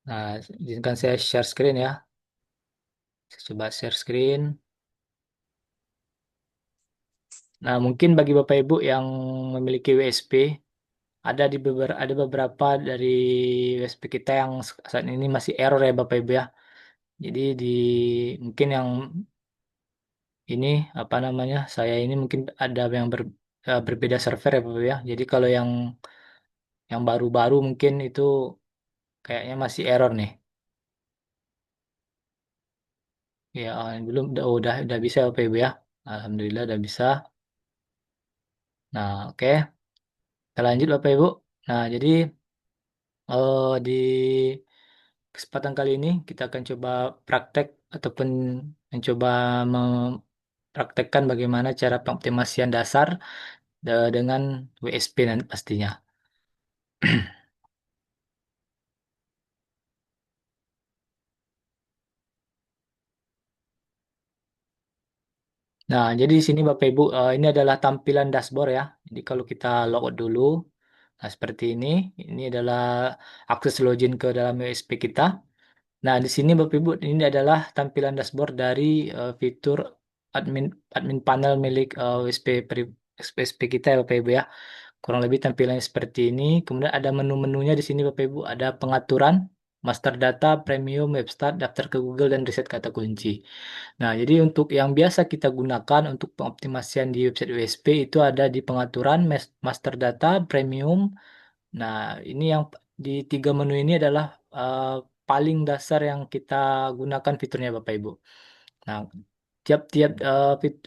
Nah, izinkan saya share screen ya. Saya coba share screen. Nah, mungkin bagi Bapak Ibu yang memiliki WSP, ada beberapa dari WSP kita yang saat ini masih error ya Bapak Ibu ya. Jadi mungkin yang ini apa namanya? Saya ini mungkin ada yang berbeda server ya Bapak Ibu ya. Jadi kalau yang baru-baru mungkin itu kayaknya masih error nih. Ya, belum udah bisa Bapak Ibu ya. Alhamdulillah udah bisa. Nah, oke. Kita lanjut Bapak Ibu. Nah, jadi di kesempatan kali ini kita akan coba praktek ataupun mencoba mempraktekkan bagaimana cara pengoptimasian dasar dengan WSP nanti pastinya. Nah, jadi di sini Bapak Ibu, ini adalah tampilan dashboard ya. Jadi kalau kita logout dulu, nah seperti ini. Ini adalah akses login ke dalam WSP kita. Nah, di sini Bapak Ibu, ini adalah tampilan dashboard dari fitur admin admin panel milik WSP kita ya Bapak Ibu ya. Kurang lebih tampilannya seperti ini. Kemudian ada menu-menunya di sini Bapak Ibu. Ada pengaturan, master data, premium, webstart, daftar ke Google, dan reset kata kunci. Nah, jadi untuk yang biasa kita gunakan untuk pengoptimasian di website WSP itu ada di pengaturan, master data, premium. Nah, ini yang di tiga menu ini adalah paling dasar yang kita gunakan fiturnya Bapak Ibu. Nah, tiap-tiap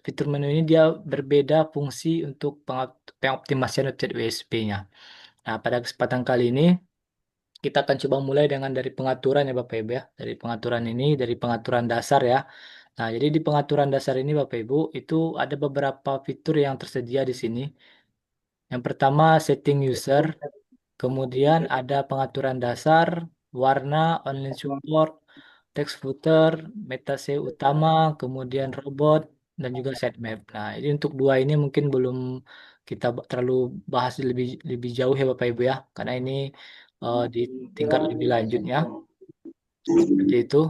fitur menu ini dia berbeda fungsi untuk pengoptimasian website WSP-nya. Nah, pada kesempatan kali ini kita akan coba mulai dengan dari pengaturan ya Bapak Ibu ya. Dari pengaturan ini, dari pengaturan dasar ya. Nah, jadi di pengaturan dasar ini Bapak Ibu itu ada beberapa fitur yang tersedia di sini. Yang pertama setting user, kemudian ada pengaturan dasar, warna, online support, text footer, meta SEO utama, kemudian robot, dan juga sitemap. Nah, ini untuk dua ini mungkin belum kita terlalu bahas lebih lebih jauh ya Bapak Ibu ya, karena ini di tingkat lebih lanjutnya seperti itu.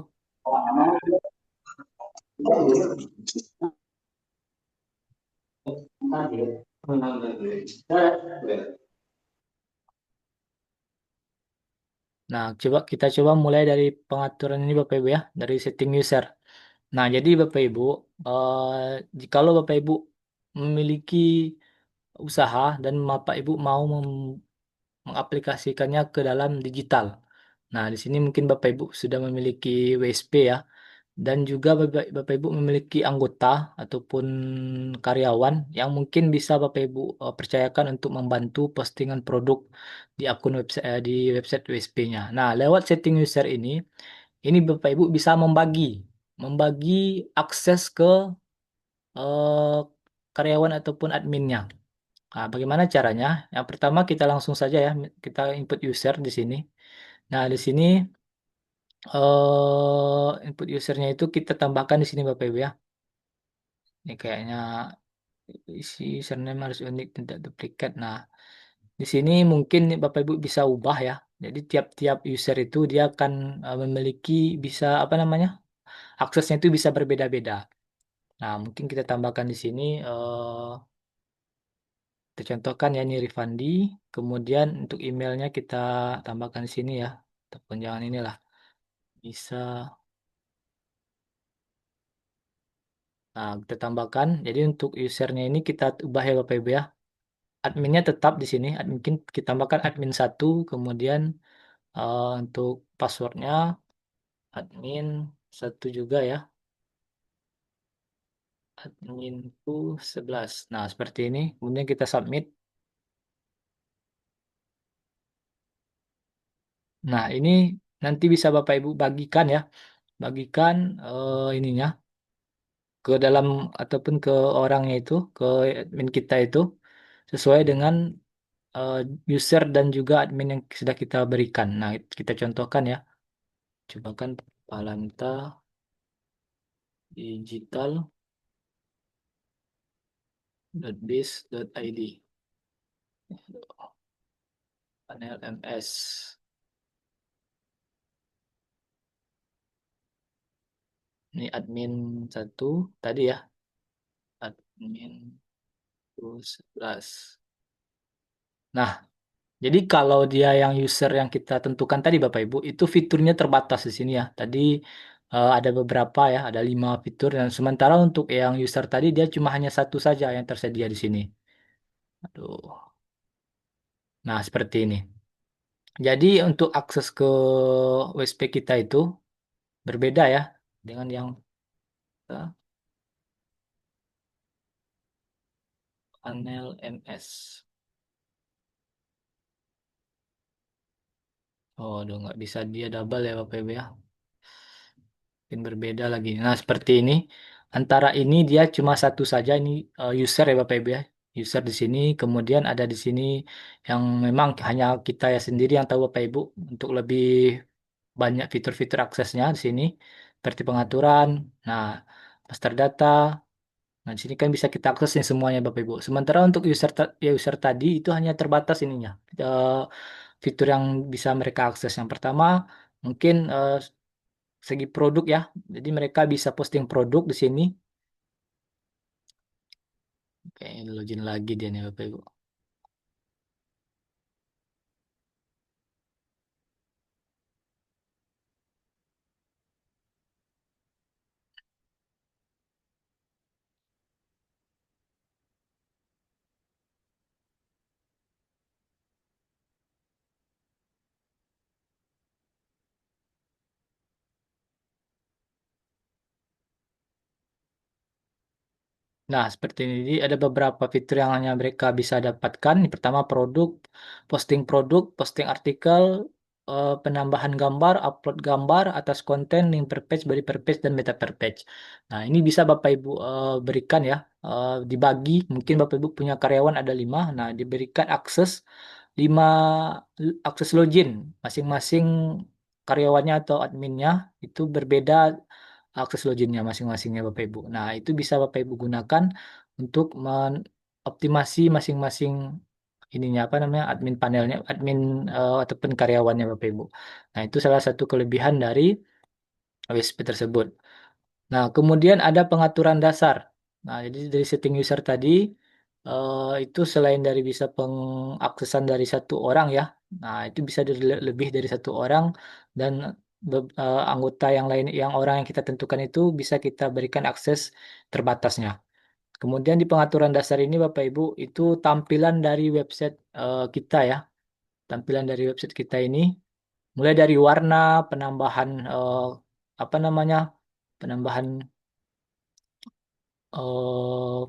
Nah, kita coba mulai dari pengaturan ini Bapak Ibu ya, dari setting user. Nah, jadi Bapak Ibu, jikalau Bapak Ibu memiliki usaha dan Bapak Ibu mau mengaplikasikannya ke dalam digital. Nah, di sini mungkin Bapak Ibu sudah memiliki WSP ya, dan juga Bapak Ibu memiliki anggota ataupun karyawan yang mungkin bisa Bapak Ibu percayakan untuk membantu postingan produk di akun website di website WSP-nya. Nah, lewat setting user ini Bapak Ibu bisa membagi akses ke eh, karyawan ataupun adminnya. Nah, bagaimana caranya? Yang pertama kita langsung saja ya, kita input user di sini. Nah, di sini input usernya itu kita tambahkan di sini Bapak Ibu ya. Ini kayaknya isi username harus unik tidak duplikat. Nah, di sini mungkin Bapak Ibu bisa ubah ya. Jadi tiap-tiap user itu dia akan memiliki bisa apa namanya? Aksesnya itu bisa berbeda-beda. Nah, mungkin kita tambahkan di sini kita contohkan ya ini Rifandi. Kemudian untuk emailnya kita tambahkan di sini ya. Ataupun jangan inilah. Bisa. Nah, kita tambahkan. Jadi untuk usernya ini kita ubah ya Bapak Ibu ya. Adminnya tetap di sini. Mungkin kita tambahkan admin satu. Kemudian untuk passwordnya admin satu juga ya. Adminku 11. Nah, seperti ini. Kemudian kita submit. Nah, ini nanti bisa Bapak Ibu bagikan ya. Bagikan ininya ke dalam ataupun ke orangnya itu, ke admin kita itu sesuai dengan eh, user dan juga admin yang sudah kita berikan. Nah, kita contohkan ya. Coba kan Palanta digital.biz.id panel MS. Ini admin satu tadi ya, admin 11. Nah, jadi kalau dia yang user yang kita tentukan tadi Bapak Ibu, itu fiturnya terbatas di sini ya. Tadi ada beberapa ya, ada 5 fitur. Dan sementara untuk yang user tadi dia cuma hanya satu saja yang tersedia di sini. Aduh. Nah, seperti ini. Jadi untuk akses ke WSP kita itu berbeda ya dengan yang eh, panel MS. Oh, aduh nggak bisa dia double ya Bapak Ibu ya. Mungkin berbeda lagi. Nah, seperti ini. Antara ini dia cuma satu saja ini user ya Bapak Ibu ya. User di sini, kemudian ada di sini yang memang hanya kita ya sendiri yang tahu Bapak Ibu untuk lebih banyak fitur-fitur aksesnya di sini seperti pengaturan. Nah, master data. Nah, di sini kan bisa kita akses nih semuanya Bapak Ibu. Sementara untuk ya user tadi itu hanya terbatas ininya. Eh, Fitur yang bisa mereka akses. Yang pertama, mungkin segi produk ya. Jadi mereka bisa posting produk di sini. Kayaknya login lagi dia nih Bapak Ibu. Nah, seperti ini. Jadi ada beberapa fitur yang hanya mereka bisa dapatkan. Yang pertama produk, posting artikel, penambahan gambar, upload gambar, atas konten, link per page, body per page, dan meta per page. Nah, ini bisa Bapak Ibu berikan ya, dibagi. Mungkin Bapak Ibu punya karyawan ada 5. Nah, diberikan akses 5 akses login. Masing-masing karyawannya atau adminnya itu berbeda akses loginnya masing-masingnya Bapak Ibu. Nah, itu bisa Bapak Ibu gunakan untuk mengoptimasi masing-masing ininya apa namanya admin panelnya, admin ataupun karyawannya Bapak Ibu. Nah, itu salah satu kelebihan dari WSP tersebut. Nah, kemudian ada pengaturan dasar. Nah, jadi dari setting user tadi itu selain dari bisa pengaksesan dari satu orang ya. Nah, itu bisa lebih dari satu orang dan anggota yang lain yang orang yang kita tentukan itu bisa kita berikan akses terbatasnya. Kemudian di pengaturan dasar ini Bapak Ibu itu tampilan dari website kita ya. Tampilan dari website kita ini mulai dari warna, penambahan apa namanya? Penambahan eh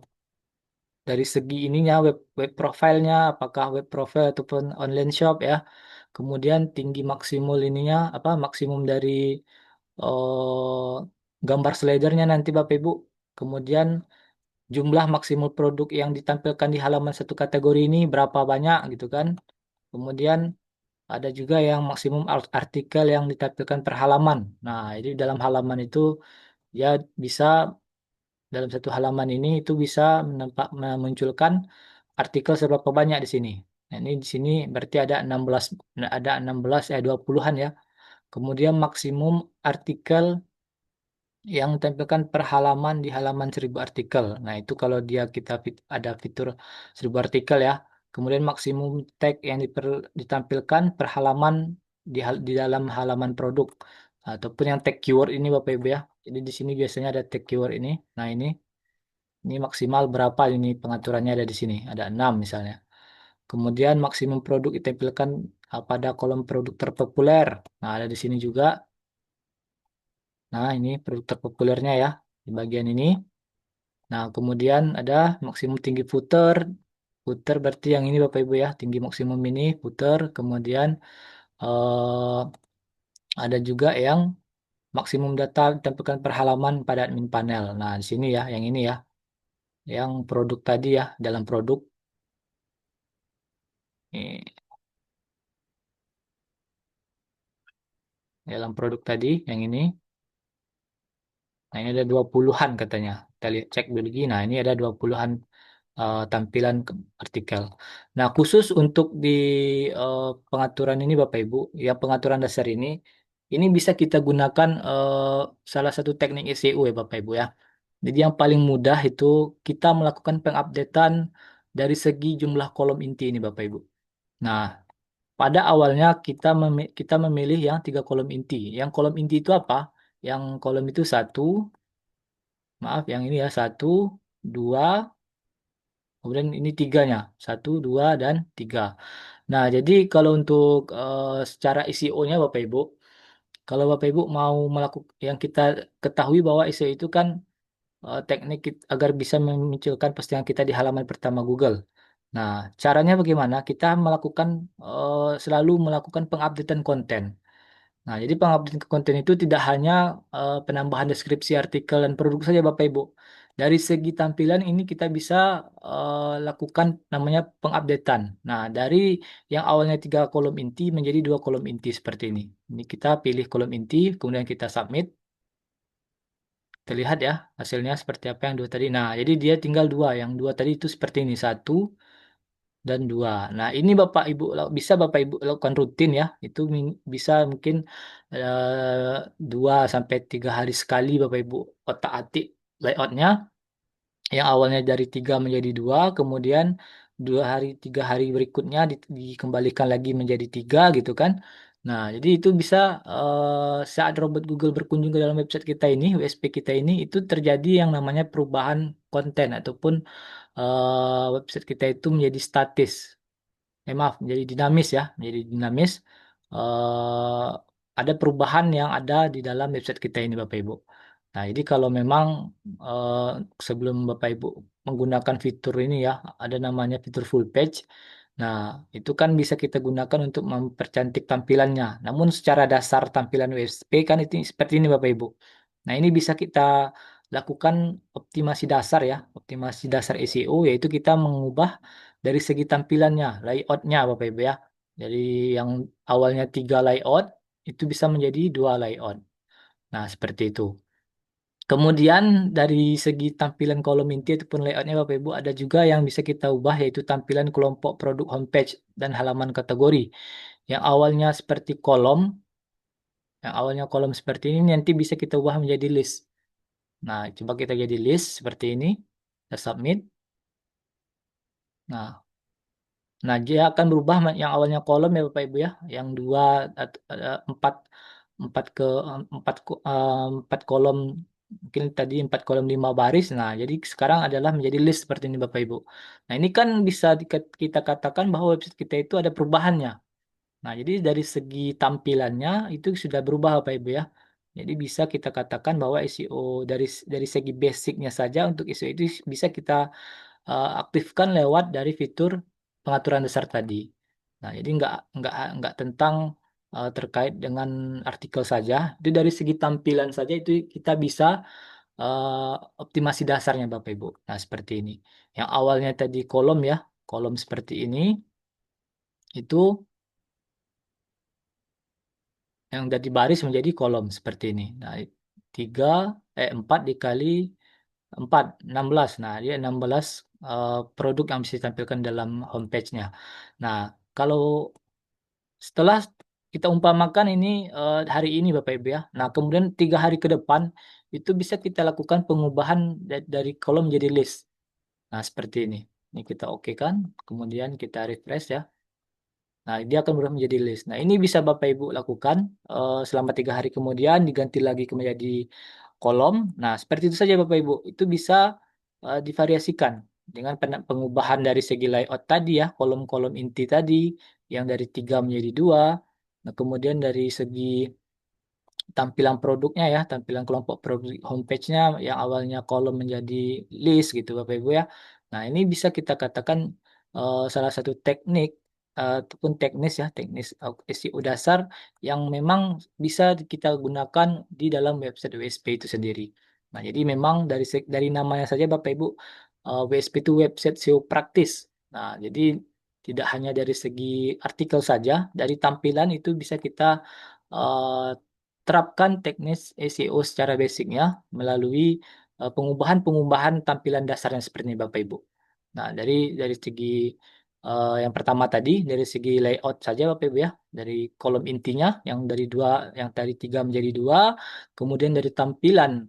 dari segi ininya web profilnya apakah web profile ataupun online shop ya. Kemudian tinggi maksimum ininya apa maksimum dari eh gambar slidernya nanti Bapak Ibu. Kemudian jumlah maksimum produk yang ditampilkan di halaman satu kategori ini berapa banyak gitu kan. Kemudian ada juga yang maksimum artikel yang ditampilkan per halaman. Nah, jadi dalam halaman itu ya bisa dalam satu halaman ini itu bisa memunculkan artikel seberapa banyak di sini. Nah, ini di sini berarti ada 16 20-an ya. Kemudian maksimum artikel yang ditampilkan per halaman di halaman 1000 artikel. Nah, itu kalau dia ada fitur 1000 artikel ya. Kemudian maksimum tag yang ditampilkan per halaman di dalam halaman produk ataupun yang tag keyword ini Bapak Ibu ya. Jadi di sini biasanya ada tag keyword ini. Nah, ini maksimal berapa ini pengaturannya ada di sini. Ada 6 misalnya. Kemudian maksimum produk ditampilkan pada kolom produk terpopuler. Nah, ada di sini juga. Nah, ini produk terpopulernya ya di bagian ini. Nah, kemudian ada maksimum tinggi footer. Footer berarti yang ini Bapak Ibu ya, tinggi maksimum ini footer. Kemudian eh, ada juga yang maksimum data ditampilkan per halaman pada admin panel. Nah, di sini ya, yang ini ya, yang produk tadi ya, dalam produk. Ini, dalam produk tadi, yang ini. Nah, ini ada 20-an katanya. Kita lihat cek dulu lagi. Nah, ini ada 20-an tampilan artikel. Nah, khusus untuk di pengaturan ini Bapak Ibu, ya pengaturan dasar ini ini bisa kita gunakan salah satu teknik SEO ya Bapak Ibu ya. Jadi yang paling mudah itu kita melakukan pengupdatean dari segi jumlah kolom inti ini Bapak Ibu. Nah, pada awalnya kita memilih yang tiga kolom inti. Yang kolom inti itu apa? Yang kolom itu satu, maaf yang ini ya satu, dua, kemudian ini tiganya, satu, dua, dan tiga. Nah, jadi kalau untuk secara SEO-nya Bapak Ibu, kalau Bapak Ibu mau melakukan yang kita ketahui bahwa SEO itu kan teknik agar bisa memunculkan postingan kita di halaman pertama Google. Nah, caranya bagaimana? Kita melakukan selalu melakukan pengupdatean konten. Nah, jadi pengupdatean ke konten itu tidak hanya penambahan deskripsi artikel dan produk saja Bapak Ibu. Dari segi tampilan ini kita bisa lakukan namanya pengupdatean. Nah, dari yang awalnya tiga kolom inti menjadi dua kolom inti seperti ini. Ini kita pilih kolom inti, kemudian kita submit. Terlihat ya hasilnya seperti apa yang dua tadi. Nah, jadi dia tinggal dua. Yang dua tadi itu seperti ini, satu dan dua. Nah, ini Bapak Ibu bisa Bapak Ibu lakukan rutin ya. Itu bisa mungkin 2 sampai 3 hari sekali Bapak Ibu otak-atik layoutnya. Yang awalnya dari tiga menjadi dua, kemudian 2 hari 3 hari berikutnya dikembalikan lagi menjadi tiga gitu kan. Nah, jadi itu bisa saat robot Google berkunjung ke dalam website kita ini, WSP kita ini, itu terjadi yang namanya perubahan konten ataupun website kita itu menjadi statis. Maaf, menjadi dinamis ya, menjadi dinamis. eh ada perubahan yang ada di dalam website kita ini, Bapak Ibu. Nah, jadi kalau memang eh, sebelum Bapak Ibu menggunakan fitur ini ya, ada namanya fitur full page. Nah, itu kan bisa kita gunakan untuk mempercantik tampilannya. Namun secara dasar tampilan WSP kan itu seperti ini, Bapak Ibu. Nah, ini bisa kita lakukan optimasi dasar ya, optimasi dasar SEO, yaitu kita mengubah dari segi tampilannya, layoutnya Bapak Ibu ya. Jadi yang awalnya tiga layout itu bisa menjadi dua layout. Nah, seperti itu. Kemudian dari segi tampilan kolom inti ataupun layoutnya Bapak Ibu ada juga yang bisa kita ubah yaitu tampilan kelompok produk homepage dan halaman kategori. Yang awalnya seperti kolom, yang awalnya kolom seperti ini nanti bisa kita ubah menjadi list. Nah, coba kita jadi list seperti ini. Kita submit. Nah, Nah, dia akan berubah yang awalnya kolom ya Bapak Ibu ya, yang dua empat empat ke empat kolom mungkin tadi 4 kolom 5 baris. Nah, jadi sekarang adalah menjadi list seperti ini Bapak Ibu. Nah, ini kan bisa kita katakan bahwa website kita itu ada perubahannya. Nah, jadi dari segi tampilannya itu sudah berubah Bapak Ibu ya. Jadi bisa kita katakan bahwa SEO dari segi basicnya saja untuk SEO itu bisa kita aktifkan lewat dari fitur pengaturan dasar tadi. Nah, jadi nggak tentang terkait dengan artikel saja. Itu dari segi tampilan saja itu kita bisa optimasi dasarnya Bapak Ibu. Nah, seperti ini. Yang awalnya tadi kolom ya, kolom seperti ini itu yang dari baris menjadi kolom seperti ini. Nah, 4 dikali 4, 16. Nah, dia 16 produk yang bisa ditampilkan dalam homepage-nya. Nah, kalau setelah kita umpamakan ini hari ini Bapak Ibu ya. Nah, kemudian 3 hari ke depan itu bisa kita lakukan pengubahan dari kolom jadi list. Nah, seperti ini. Ini kita oke kan. Kemudian kita refresh ya. Nah, dia akan berubah menjadi list. Nah, ini bisa Bapak Ibu lakukan selama 3 hari kemudian diganti lagi ke menjadi kolom. Nah, seperti itu saja Bapak Ibu. Itu bisa divariasikan dengan pengubahan dari segi layout tadi ya, kolom-kolom inti tadi yang dari tiga menjadi dua. Nah, kemudian dari segi tampilan produknya ya, tampilan kelompok produk homepage-nya yang awalnya kolom menjadi list gitu Bapak Ibu ya. Nah, ini bisa kita katakan salah satu teknik ataupun teknis ya, teknis SEO dasar yang memang bisa kita gunakan di dalam website WSP itu sendiri. Nah, jadi memang dari namanya saja Bapak Ibu WSP itu website SEO praktis. Nah, jadi tidak hanya dari segi artikel saja, dari tampilan itu bisa kita eh, terapkan teknis SEO secara basicnya melalui pengubahan-pengubahan tampilan dasarnya seperti ini Bapak Ibu. Nah, dari segi Yang pertama tadi dari segi layout saja Bapak Ibu ya, dari kolom intinya yang dari dua, yang dari tiga menjadi dua, kemudian dari tampilan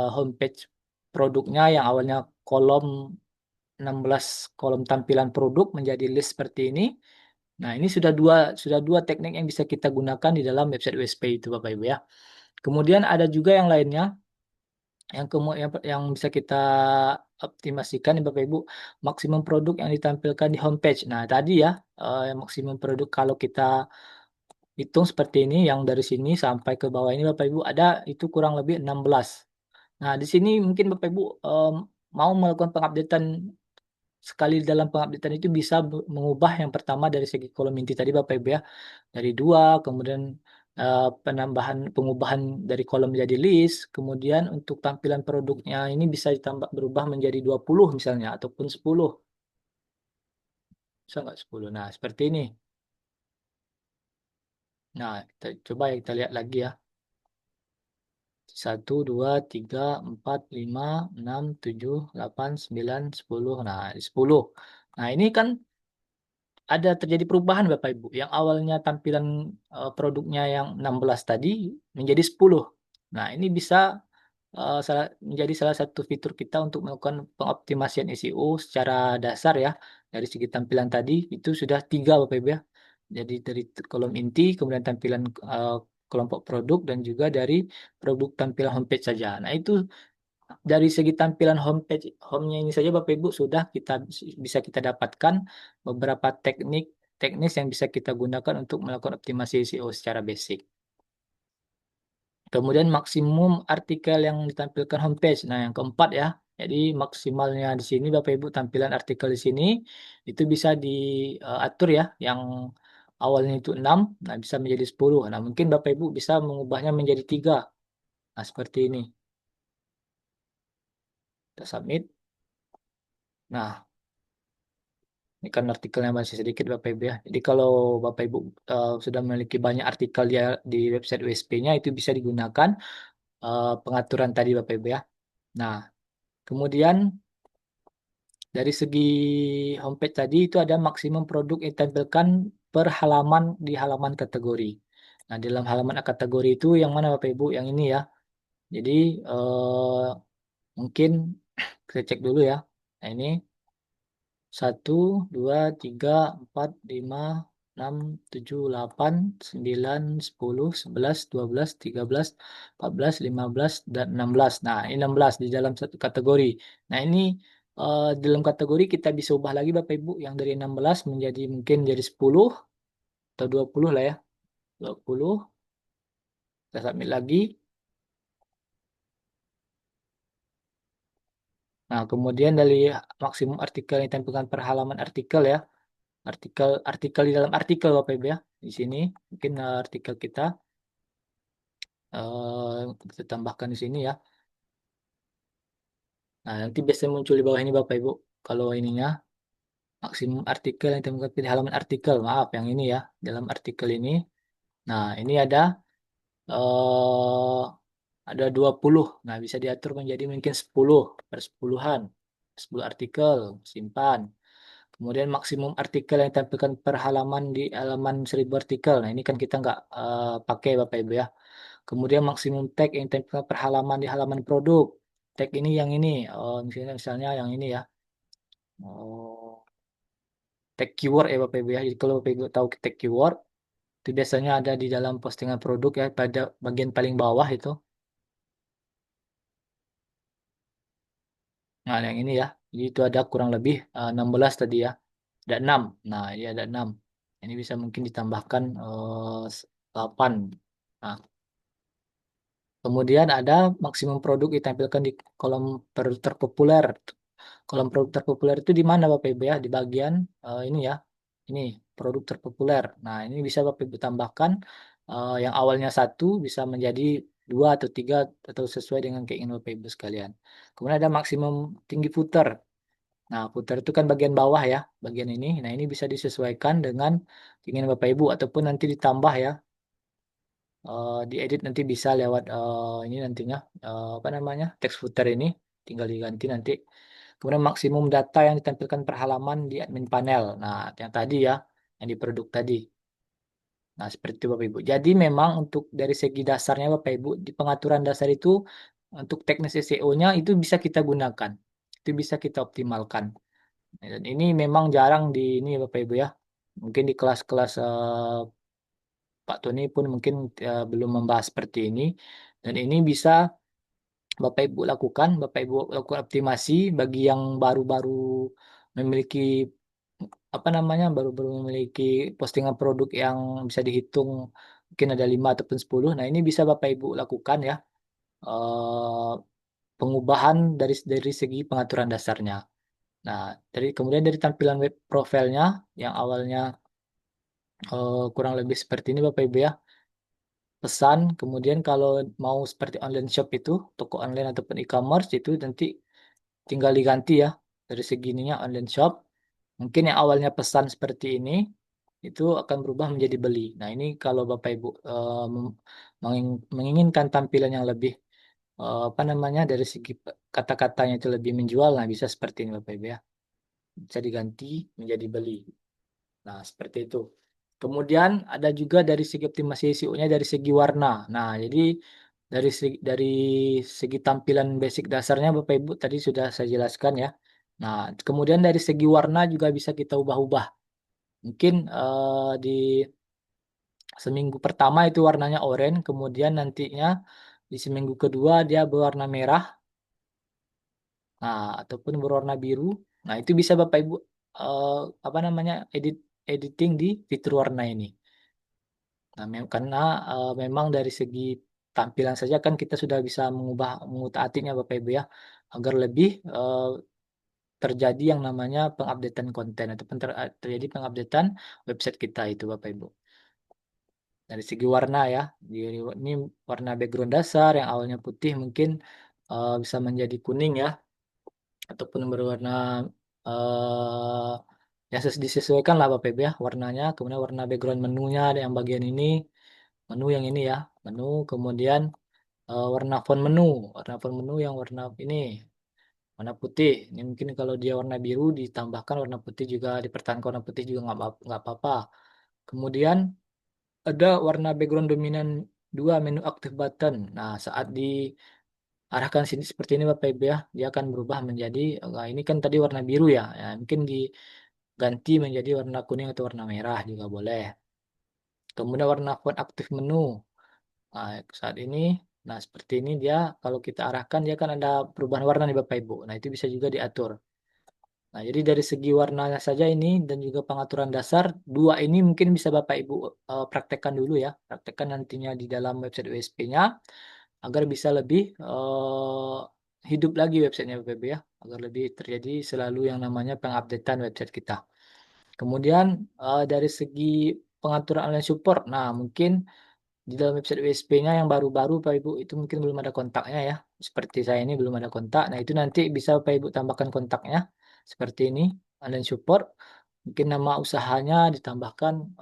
homepage produknya yang awalnya kolom 16 kolom tampilan produk menjadi list seperti ini. Nah, ini sudah dua teknik yang bisa kita gunakan di dalam website USP itu Bapak Ibu ya. Kemudian ada juga yang lainnya yang bisa kita optimasikan nih Bapak Ibu, maksimum produk yang ditampilkan di homepage. Nah, tadi ya, yang maksimum produk kalau kita hitung seperti ini, yang dari sini sampai ke bawah ini Bapak Ibu ada itu kurang lebih 16. Nah, di sini mungkin Bapak Ibu mau melakukan pengupdatean, sekali dalam pengupdatean itu bisa mengubah yang pertama dari segi kolom inti tadi Bapak Ibu ya, dari dua, kemudian penambahan pengubahan dari kolom menjadi list, kemudian untuk tampilan produknya ini bisa ditambah berubah menjadi 20 misalnya ataupun 10. Bisa nggak 10? Nah, seperti ini. Nah, coba ya kita lihat lagi ya. Satu, 2, 3, 4, 5, 6, 7, 8, 9, 10. Nah, 10. Nah, ini kan ada terjadi perubahan Bapak Ibu. Yang awalnya tampilan produknya yang 16 tadi menjadi 10. Nah, ini bisa menjadi salah satu fitur kita untuk melakukan pengoptimasian SEO secara dasar ya. Dari segi tampilan tadi itu sudah tiga Bapak Ibu ya. Jadi dari kolom inti, kemudian tampilan kelompok produk dan juga dari produk tampilan homepage saja. Nah, itu dari segi tampilan homepage home-nya ini saja Bapak Ibu sudah bisa kita dapatkan beberapa teknis yang bisa kita gunakan untuk melakukan optimasi SEO secara basic. Kemudian maksimum artikel yang ditampilkan homepage. Nah, yang keempat ya. Jadi maksimalnya di sini Bapak Ibu tampilan artikel di sini itu bisa diatur ya. Yang awalnya itu 6, nah bisa menjadi 10. Nah, mungkin Bapak Ibu bisa mengubahnya menjadi 3. Nah, seperti ini. Kita submit. Nah, ini kan artikelnya masih sedikit Bapak Ibu ya. Jadi kalau Bapak Ibu sudah memiliki banyak artikel di website USP-nya itu bisa digunakan pengaturan tadi Bapak Ibu ya. Nah, kemudian dari segi homepage tadi itu ada maksimum produk yang ditampilkan per halaman di halaman kategori. Nah, di dalam halaman kategori itu yang mana Bapak Ibu? Yang ini ya. Jadi mungkin kita cek dulu ya. Nah, ini satu, dua, tiga, empat, lima, enam, tujuh, delapan, sembilan, sepuluh, sebelas, dua belas, tiga belas, empat belas, lima belas, dan 16. Nah, ini 16 di dalam satu kategori. Nah, ini dalam kategori kita bisa ubah lagi Bapak Ibu yang dari 16 menjadi mungkin jadi 10 atau 20 lah ya. 20, kita submit lagi. Nah, kemudian dari maksimum artikel yang ditampilkan per halaman artikel ya. Artikel di dalam artikel Bapak Ibu ya. Di sini mungkin artikel kita kita tambahkan di sini ya. Nah, nanti biasanya muncul di bawah ini Bapak Ibu. Kalau ininya maksimum artikel yang ditemukan di halaman artikel, maaf yang ini ya, dalam artikel ini. Nah, ini eh, ada 20. Nah, bisa diatur menjadi mungkin 10 per 10-an. 10 artikel, simpan. Kemudian maksimum artikel yang ditampilkan per halaman di halaman 1000 artikel. Nah, ini kan kita nggak pakai Bapak Ibu ya. Kemudian maksimum tag yang ditempel per halaman di halaman produk. Tag ini yang ini, misalnya yang ini ya. Oh, tag keyword ya Bapak Ibu ya. Jadi kalau Bapak Ibu tahu tag keyword, itu biasanya ada di dalam postingan produk ya, pada bagian paling bawah itu. Nah, yang ini ya. Jadi itu ada kurang lebih 16 tadi ya. Ada 6. Nah, ini ada 6. Ini bisa mungkin ditambahkan 8. Nah, kemudian ada maksimum produk ditampilkan di kolom terpopuler. Kolom produk terpopuler itu di mana Bapak Ibu ya? Di bagian ini ya. Ini produk terpopuler. Nah, ini bisa Bapak Ibu tambahkan yang awalnya satu bisa menjadi dua atau tiga atau sesuai dengan keinginan Bapak Ibu sekalian. Kemudian ada maksimum tinggi footer. Nah, footer itu kan bagian bawah ya, bagian ini. Nah, ini bisa disesuaikan dengan keinginan Bapak Ibu ataupun nanti ditambah ya. Diedit nanti bisa lewat ini nantinya apa namanya text footer ini tinggal diganti nanti. Kemudian maksimum data yang ditampilkan per halaman di admin panel. Nah, yang tadi ya, yang di produk tadi. Nah, seperti itu Bapak Ibu. Jadi memang untuk dari segi dasarnya Bapak Ibu, di pengaturan dasar itu untuk teknis SEO-nya itu bisa kita gunakan. Itu bisa kita optimalkan. Dan ini memang jarang di ini Bapak Ibu ya. Mungkin di kelas-kelas Pak Tony pun mungkin belum membahas seperti ini. Dan ini bisa Bapak Ibu lakukan, Bapak Ibu lakukan optimasi bagi yang baru-baru memiliki apa namanya, baru-baru memiliki postingan produk yang bisa dihitung mungkin ada 5 ataupun 10. Nah, ini bisa Bapak Ibu lakukan ya, eh, pengubahan dari segi pengaturan dasarnya. Nah, kemudian dari tampilan web profilnya yang awalnya kurang lebih seperti ini Bapak Ibu ya. Pesan, kemudian kalau mau seperti online shop itu, toko online ataupun e-commerce itu nanti tinggal diganti ya dari segi ininya online shop. Mungkin yang awalnya pesan seperti ini itu akan berubah menjadi beli. Nah, ini kalau Bapak Ibu menginginkan tampilan yang lebih apa namanya dari segi kata-katanya itu lebih menjual, nah bisa seperti ini Bapak Ibu ya. Bisa diganti menjadi beli. Nah, seperti itu. Kemudian ada juga dari segi optimasi SEO-nya dari segi warna. Nah, jadi dari segi tampilan basic dasarnya Bapak Ibu tadi sudah saya jelaskan ya. Nah, kemudian dari segi warna juga bisa kita ubah-ubah. Mungkin di seminggu pertama itu warnanya oranye, kemudian nantinya di seminggu kedua dia berwarna merah, nah ataupun berwarna biru. Nah, itu bisa Bapak Ibu eh, apa namanya editing di fitur warna ini. Nah, karena memang dari segi tampilan saja kan kita sudah bisa mengutak-atiknya Bapak Ibu ya, agar lebih terjadi yang namanya pengupdatean konten ataupun terjadi pengupdatean website kita itu Bapak Ibu. Dari segi warna ya, ini warna background dasar yang awalnya putih mungkin bisa menjadi kuning ya, ataupun berwarna ya disesuaikan lah Bapak Ibu ya warnanya. Kemudian warna background menunya ada yang bagian ini, menu yang ini ya, menu. Kemudian warna font menu yang warna ini, warna putih. Ini mungkin kalau dia warna biru ditambahkan warna putih juga, dipertahankan warna putih juga nggak apa-apa. Kemudian ada warna background dominan dua menu active button. Nah, saat diarahkan sini seperti ini Bapak Ibu ya, dia akan berubah menjadi ini kan tadi warna biru ya. Ya, mungkin diganti menjadi warna kuning atau warna merah juga boleh. Kemudian warna font aktif menu. Nah, saat ini, nah seperti ini dia kalau kita arahkan dia kan ada perubahan warna nih Bapak Ibu. Nah, itu bisa juga diatur. Nah, jadi dari segi warnanya saja ini dan juga pengaturan dasar, dua ini mungkin bisa Bapak Ibu praktekkan dulu ya. Praktekkan nantinya di dalam website WSP-nya agar bisa lebih hidup lagi websitenya Bapak Ibu ya. Agar lebih terjadi selalu yang namanya pengupdatean website kita. Kemudian dari segi pengaturan online support, nah mungkin di dalam website WSP-nya yang baru-baru Pak Ibu itu mungkin belum ada kontaknya ya. Seperti saya ini belum ada kontak. Nah, itu nanti bisa Pak Ibu tambahkan kontaknya seperti ini, online support. Mungkin nama usahanya ditambahkan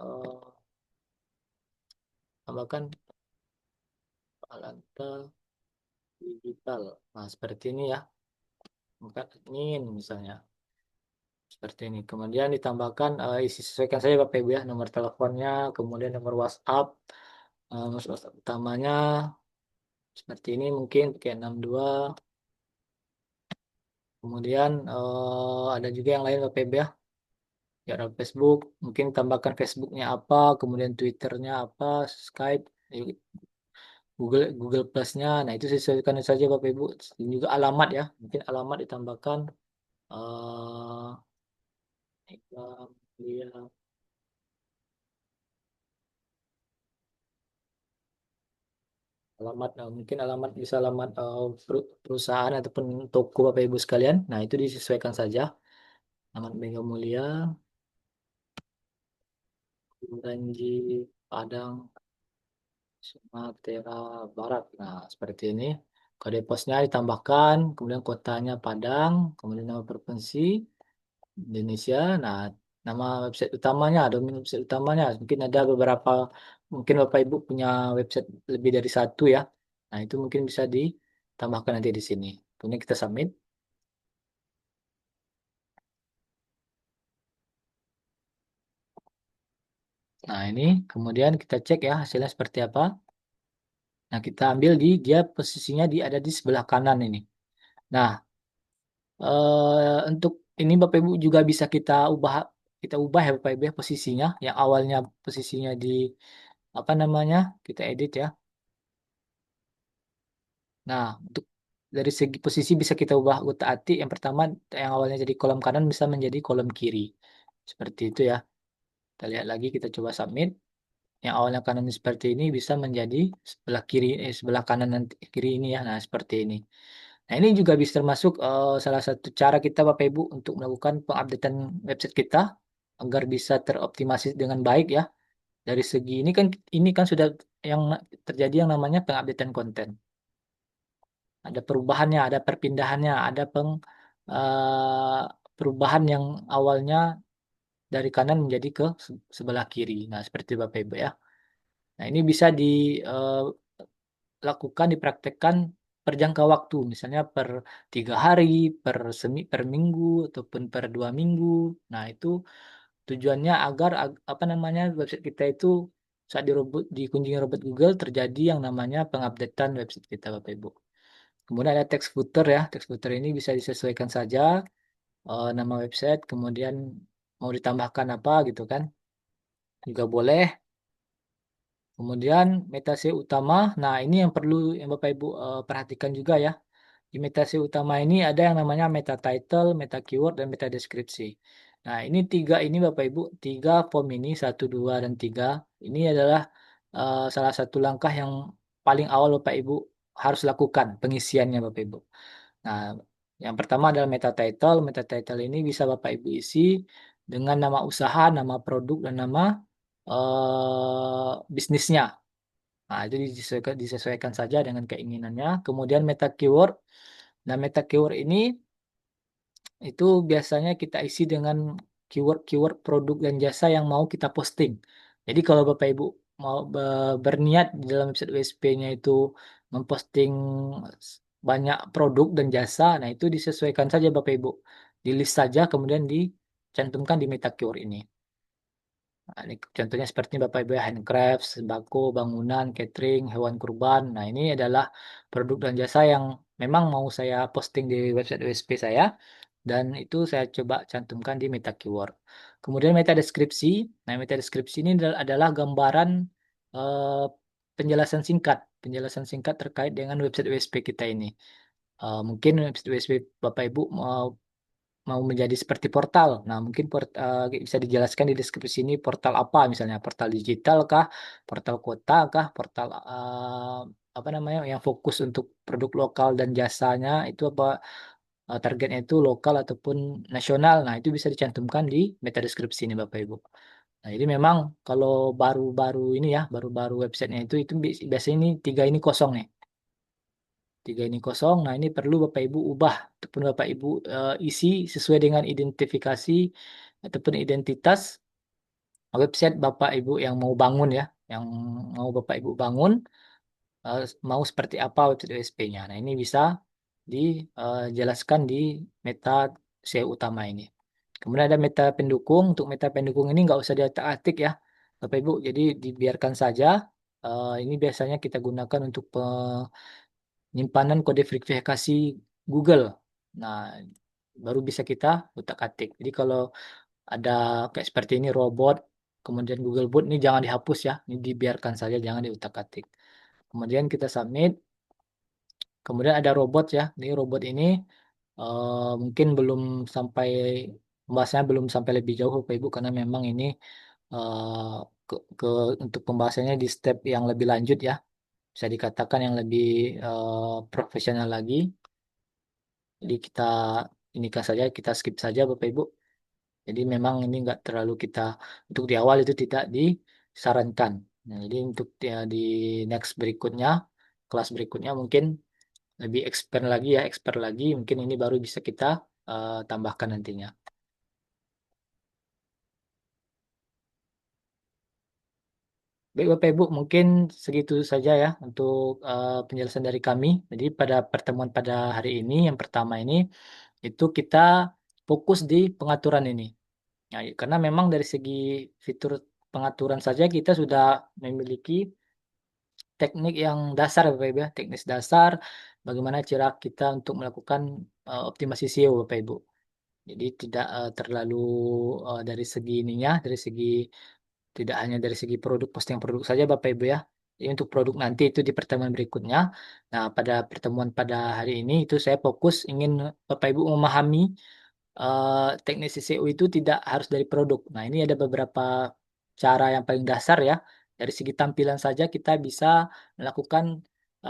tambahkan Alanta Digital. Nah, seperti ini ya. Bukan admin misalnya. Seperti ini. Kemudian ditambahkan isi sesuaikan saja Bapak Ibu ya, nomor teleponnya, kemudian nomor WhatsApp, nomor WhatsApp utamanya seperti ini mungkin pakai 62. Kemudian ada juga yang lain Bapak Ibu ya. Ya, ada Facebook, mungkin tambahkan Facebooknya apa, kemudian Twitternya apa, Skype, Google Google Plusnya. Nah, itu sesuaikan saja Bapak Ibu. Dan juga alamat ya, mungkin alamat ditambahkan eh dia alamat mungkin alamat bisa alamat perusahaan ataupun toko Bapak Ibu sekalian. Nah, itu disesuaikan saja. Alamat Mega Mulia, Banji, Padang, Sumatera Barat. Nah, seperti ini. Kode posnya ditambahkan, kemudian kotanya Padang, kemudian nama provinsi Indonesia. Nah, nama website utamanya, domain website utamanya. Mungkin ada beberapa, mungkin Bapak Ibu punya website lebih dari satu ya. Nah, itu mungkin bisa ditambahkan nanti di sini. Kemudian kita submit. Nah, ini kemudian kita cek ya hasilnya seperti apa. Nah, kita ambil dia posisinya ada di sebelah kanan ini. Nah, untuk ini Bapak Ibu juga bisa kita ubah ya Bapak Ibu ya, posisinya yang awalnya posisinya di apa namanya? Kita edit ya. Nah, untuk dari segi posisi bisa kita ubah utak-atik. Yang pertama yang awalnya jadi kolom kanan bisa menjadi kolom kiri. Seperti itu ya. Kita lihat lagi, kita coba submit. Yang awalnya kanan seperti ini bisa menjadi sebelah kanan nanti kiri ini ya. Nah, seperti ini. Nah, ini juga bisa termasuk salah satu cara kita Bapak Ibu untuk melakukan pengupdatean website kita agar bisa teroptimasi dengan baik ya. Dari segi ini kan sudah yang terjadi yang namanya pengupdatean konten. Ada perubahannya, ada perpindahannya, ada eh, perubahan yang awalnya dari kanan menjadi ke sebelah kiri. Nah, seperti Bapak Ibu ya. Nah, ini bisa dilakukan, dipraktekkan per jangka waktu, misalnya per 3 hari, per minggu, ataupun per 2 minggu. Nah, itu tujuannya agar apa namanya website kita itu saat dikunjungi robot Google terjadi yang namanya pengupdatean website kita, Bapak Ibu. Kemudian ada text footer ya. Text footer ini bisa disesuaikan saja nama website, kemudian mau ditambahkan apa gitu kan. Juga boleh. Kemudian meta SEO utama. Nah, ini yang perlu yang Bapak Ibu perhatikan juga ya. Di meta SEO utama ini ada yang namanya meta title, meta keyword, dan meta deskripsi. Nah, ini tiga ini Bapak Ibu, tiga form ini, satu, dua, dan tiga. Ini adalah salah satu langkah yang paling awal Bapak Ibu harus lakukan pengisiannya Bapak Ibu. Nah, yang pertama adalah meta title. Meta title ini bisa Bapak Ibu isi dengan nama usaha, nama produk, dan nama bisnisnya. Nah, itu disesuaikan saja dengan keinginannya. Kemudian meta keyword. Nah, meta keyword ini itu biasanya kita isi dengan keyword-keyword produk dan jasa yang mau kita posting. Jadi kalau Bapak Ibu mau berniat di dalam website USP-nya itu memposting banyak produk dan jasa, nah itu disesuaikan saja Bapak Ibu. Di list saja kemudian dicantumkan di meta keyword ini. Nah, ini contohnya seperti Bapak Ibu ya, handcraft, sembako, bangunan, catering, hewan kurban. Nah, ini adalah produk dan jasa yang memang mau saya posting di website USP saya dan itu saya coba cantumkan di meta keyword. Kemudian meta deskripsi. Nah, meta deskripsi ini adalah gambaran eh, penjelasan singkat terkait dengan website USP kita ini. Mungkin website USP Bapak Ibu mau menjadi seperti portal. Nah, mungkin bisa dijelaskan di deskripsi ini portal apa misalnya, portal digital kah, portal kota kah, portal apa namanya yang fokus untuk produk lokal dan jasanya itu apa targetnya itu lokal ataupun nasional. Nah, itu bisa dicantumkan di meta deskripsi ini Bapak Ibu. Nah, jadi memang kalau baru-baru ini ya, baru-baru websitenya itu biasanya ini tiga ini kosong nih. Tiga ini kosong. Nah, ini perlu Bapak Ibu ubah ataupun Bapak Ibu isi sesuai dengan identifikasi ataupun identitas website Bapak Ibu yang mau bangun ya, yang mau Bapak Ibu bangun mau seperti apa website OSP-nya. Nah, ini bisa dijelaskan di meta SEO utama ini. Kemudian ada meta pendukung. Untuk meta pendukung ini nggak usah diatik-atik ya, Bapak Ibu. Jadi dibiarkan saja. Ini biasanya kita gunakan untuk penyimpanan kode verifikasi Google. Nah, baru bisa kita utak-atik. Jadi kalau ada kayak seperti ini robot, kemudian Google Bot ini jangan dihapus ya. Ini dibiarkan saja, jangan diutak-atik. Kemudian kita submit. Kemudian ada robot ya. Ini robot ini mungkin belum sampai pembahasannya belum sampai lebih jauh Bapak Ibu karena memang ini eh, ke untuk pembahasannya di step yang lebih lanjut ya. Bisa dikatakan yang lebih profesional lagi. Jadi ini kan saja kita skip saja Bapak Ibu. Jadi memang ini enggak terlalu untuk di awal itu tidak disarankan. Nah, jadi untuk di next berikutnya, kelas berikutnya mungkin lebih expert lagi, mungkin ini baru bisa kita tambahkan nantinya. Baik Bapak Ibu, mungkin segitu saja ya untuk penjelasan dari kami. Jadi pada pertemuan pada hari ini, yang pertama ini, itu kita fokus di pengaturan ini. Nah, karena memang dari segi fitur pengaturan saja kita sudah memiliki teknik yang dasar Bapak Ibu ya, teknis dasar bagaimana cara kita untuk melakukan optimasi SEO Bapak Ibu. Jadi tidak terlalu dari segi ininya, dari segi tidak hanya dari segi produk posting produk saja Bapak Ibu ya. Jadi untuk produk nanti itu di pertemuan berikutnya. Nah, pada pertemuan pada hari ini itu saya fokus ingin Bapak Ibu memahami teknik CCU itu tidak harus dari produk. Nah, ini ada beberapa cara yang paling dasar ya. Dari segi tampilan saja kita bisa melakukan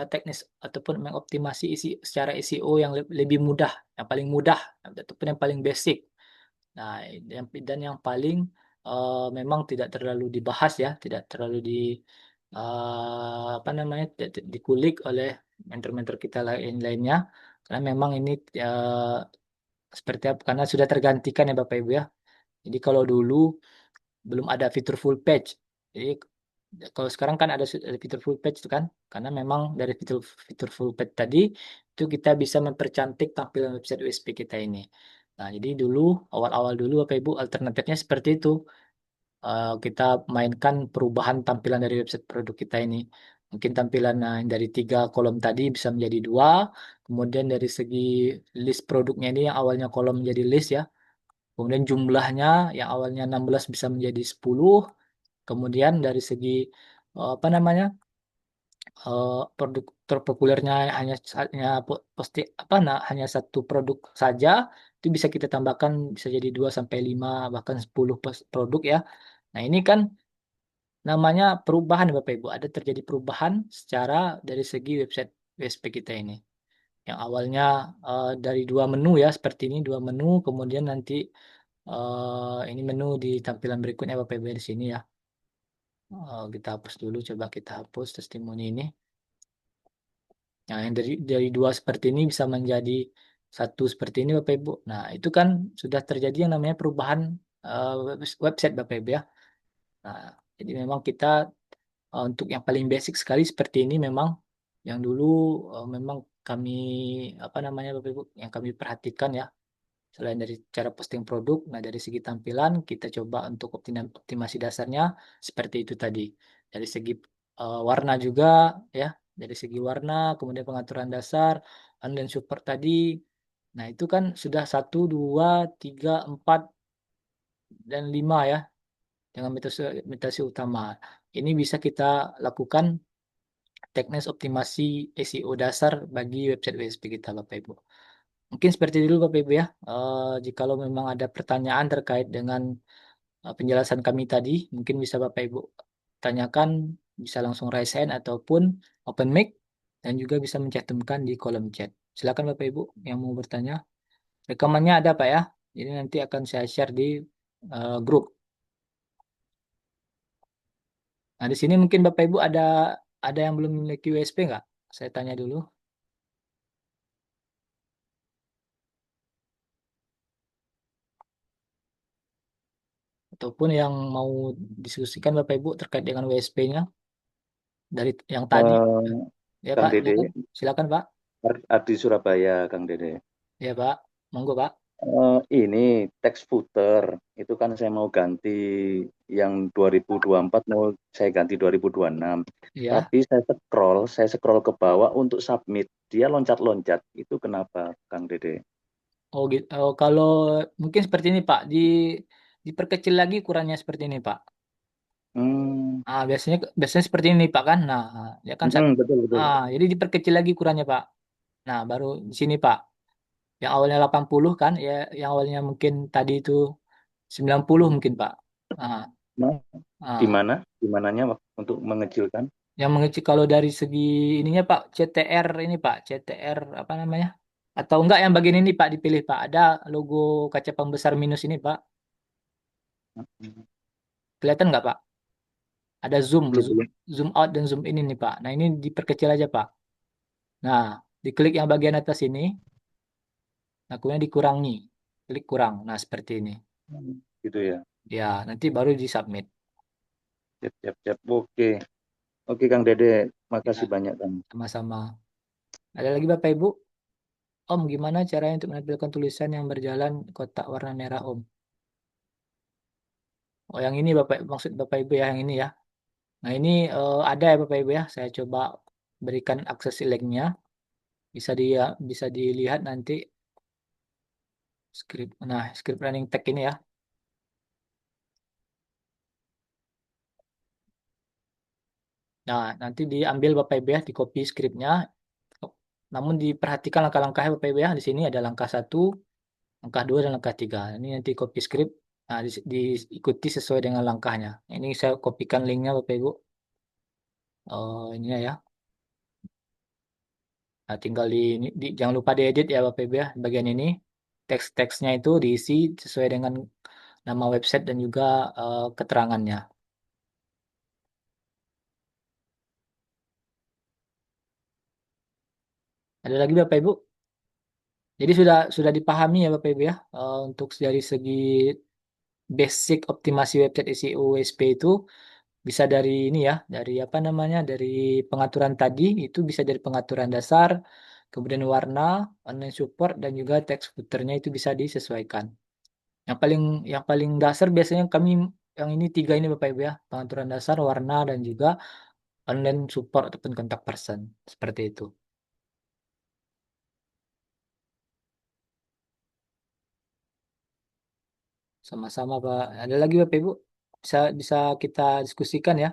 teknis ataupun mengoptimasi isi secara SEO yang lebih mudah, yang paling mudah ataupun yang paling basic. Nah, dan yang paling memang tidak terlalu dibahas ya, tidak terlalu di apa namanya dikulik oleh mentor-mentor kita lainnya, karena memang ini seperti apa? Karena sudah tergantikan ya Bapak Ibu ya. Jadi kalau dulu belum ada fitur full page. Jadi kalau sekarang kan ada fitur full page itu kan, karena memang dari fitur fitur full page tadi itu kita bisa mempercantik tampilan website USP kita ini. Nah, jadi dulu awal-awal dulu Bapak Ibu alternatifnya seperti itu. Kita mainkan perubahan tampilan dari website produk kita ini. Mungkin tampilan dari 3 kolom tadi bisa menjadi 2. Kemudian dari segi list produknya ini yang awalnya kolom menjadi list ya. Kemudian jumlahnya yang awalnya 16 bisa menjadi 10. Kemudian dari segi apa namanya produk terpopulernya hanya satu produk saja itu bisa kita tambahkan bisa jadi 2 sampai 5 bahkan 10 produk ya. Nah, ini kan namanya perubahan Bapak Ibu. Ada terjadi perubahan secara dari segi website WSP kita ini. Yang awalnya dari 2 menu ya seperti ini 2 menu, kemudian nanti ini menu di tampilan berikutnya Bapak Ibu di sini ya. Kita hapus dulu, coba kita hapus testimoni ini. Nah, yang dari 2 seperti ini bisa menjadi 1 seperti ini Bapak Ibu. Nah, itu kan sudah terjadi yang namanya perubahan website Bapak Ibu ya. Nah, jadi memang kita untuk yang paling basic sekali seperti ini memang yang dulu memang kami apa namanya Bapak Ibu yang kami perhatikan ya. Selain dari cara posting produk, nah dari segi tampilan kita coba untuk optimasi dasarnya seperti itu tadi. Dari segi warna juga ya, dari segi warna, kemudian pengaturan dasar, dan support tadi. Nah, itu kan sudah 1, 2, 3, 4, dan 5 ya dengan metode metode utama. Ini bisa kita lakukan teknis optimasi SEO dasar bagi website WSP kita Bapak Ibu. Mungkin seperti dulu Bapak Ibu ya. Jikalau memang ada pertanyaan terkait dengan penjelasan kami tadi, mungkin bisa Bapak Ibu tanyakan, bisa langsung raise hand ataupun open mic dan juga bisa mencantumkan di kolom chat. Silakan Bapak Ibu yang mau bertanya. Rekamannya ada Pak ya. Jadi nanti akan saya share di grup. Nah, di sini mungkin Bapak Ibu ada yang belum memiliki USB nggak? Saya tanya dulu. Ataupun yang mau diskusikan Bapak Ibu terkait dengan WSP-nya dari yang tadi. Eh, Ya Kang Pak, Dede, silakan. Silakan Pak. Ardi Surabaya, Kang Dede. Ya Pak, monggo Pak. Ini teks footer, itu kan saya mau ganti yang 2024 mau saya ganti 2026. Ya. Tapi saya scroll ke bawah untuk submit. Dia loncat-loncat. Itu kenapa, Kang Dede? Oh gitu. Oh, kalau mungkin seperti ini Pak, diperkecil lagi ukurannya seperti ini Pak. Hmm, Biasanya biasanya seperti ini Pak kan. Nah, ya kan betul betul. jadi diperkecil lagi ukurannya Pak. Nah, baru di sini Pak. Yang awalnya 80 kan, ya yang awalnya mungkin tadi itu 90 mungkin Pak. Nah, Nah, ah. Di mananya untuk mengecilkan? Yang mengecil kalau dari segi ininya Pak, CTR ini Pak, CTR apa namanya? Atau enggak yang bagian ini Pak dipilih Pak. Ada logo kaca pembesar minus ini Pak. Kelihatan nggak Pak? Ada Gitu ya. zoom out dan zoom in ini Pak. Nah, ini diperkecil aja Pak. Nah, diklik yang bagian atas ini, nah kemudian dikurangi. Klik kurang. Nah, seperti ini. Gitu ya. Ya, nanti baru di submit. Siap, siap, siap. Oke. Oke, Kang Dede. Makasih Ya, banyak, Kang. sama-sama. Ada lagi Bapak Ibu? Om, gimana caranya untuk menampilkan tulisan yang berjalan kotak warna merah Om? Oh, yang ini Bapak, maksud Bapak Ibu ya, yang ini ya. Nah, ini ada ya Bapak Ibu ya. Saya coba berikan akses linknya. Bisa bisa dilihat nanti script. Nah, script running tag ini ya. Nah, nanti diambil Bapak Ibu ya, di copy scriptnya. Namun diperhatikan langkah-langkahnya Bapak Ibu ya. Di sini ada langkah satu, langkah 2 dan langkah 3. Ini nanti copy script. Nah, diikuti sesuai dengan langkahnya. Ini saya kopikan linknya Bapak Ibu. Ini ya. Nah, tinggal jangan lupa diedit ya Bapak Ibu ya. Bagian ini teks-teksnya itu diisi sesuai dengan nama website dan juga keterangannya. Ada lagi Bapak Ibu? Jadi sudah dipahami ya Bapak Ibu ya, untuk dari segi basic optimasi website SEO WSP itu bisa dari ini ya, dari apa namanya, dari pengaturan tadi itu bisa dari pengaturan dasar, kemudian warna, online support dan juga teks footernya itu bisa disesuaikan. Yang paling yang paling dasar biasanya kami yang ini tiga ini Bapak Ibu ya, pengaturan dasar, warna dan juga online support ataupun kontak person seperti itu. Sama-sama Pak. Ada lagi Bapak Ibu? Bisa bisa kita diskusikan ya.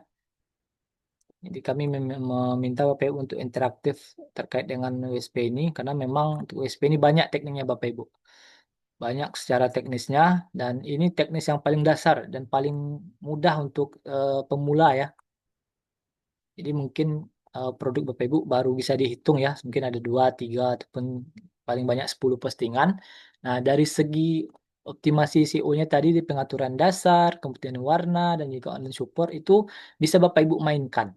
Jadi kami meminta Bapak Ibu untuk interaktif terkait dengan USP ini karena memang untuk USP ini banyak tekniknya Bapak Ibu. Banyak secara teknisnya dan ini teknis yang paling dasar dan paling mudah untuk pemula ya. Jadi mungkin produk Bapak Ibu baru bisa dihitung ya. Mungkin ada 2, 3 ataupun paling banyak 10 postingan. Nah, dari segi optimasi SEO-nya tadi di pengaturan dasar, kemudian warna dan juga online support itu bisa Bapak Ibu mainkan.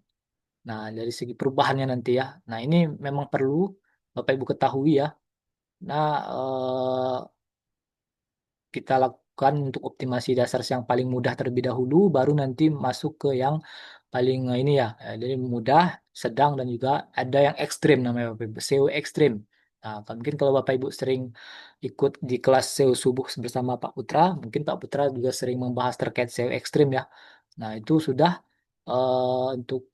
Nah, dari segi perubahannya nanti ya. Nah, ini memang perlu Bapak Ibu ketahui ya. Nah, kita lakukan untuk optimasi dasar yang paling mudah terlebih dahulu, baru nanti masuk ke yang paling ini ya. Jadi mudah, sedang dan juga ada yang ekstrim namanya Bapak Ibu, SEO ekstrim. Nah, mungkin kalau Bapak Ibu sering ikut di kelas SEO subuh bersama Pak Putra, mungkin Pak Putra juga sering membahas terkait SEO ekstrim ya. Nah, itu sudah untuk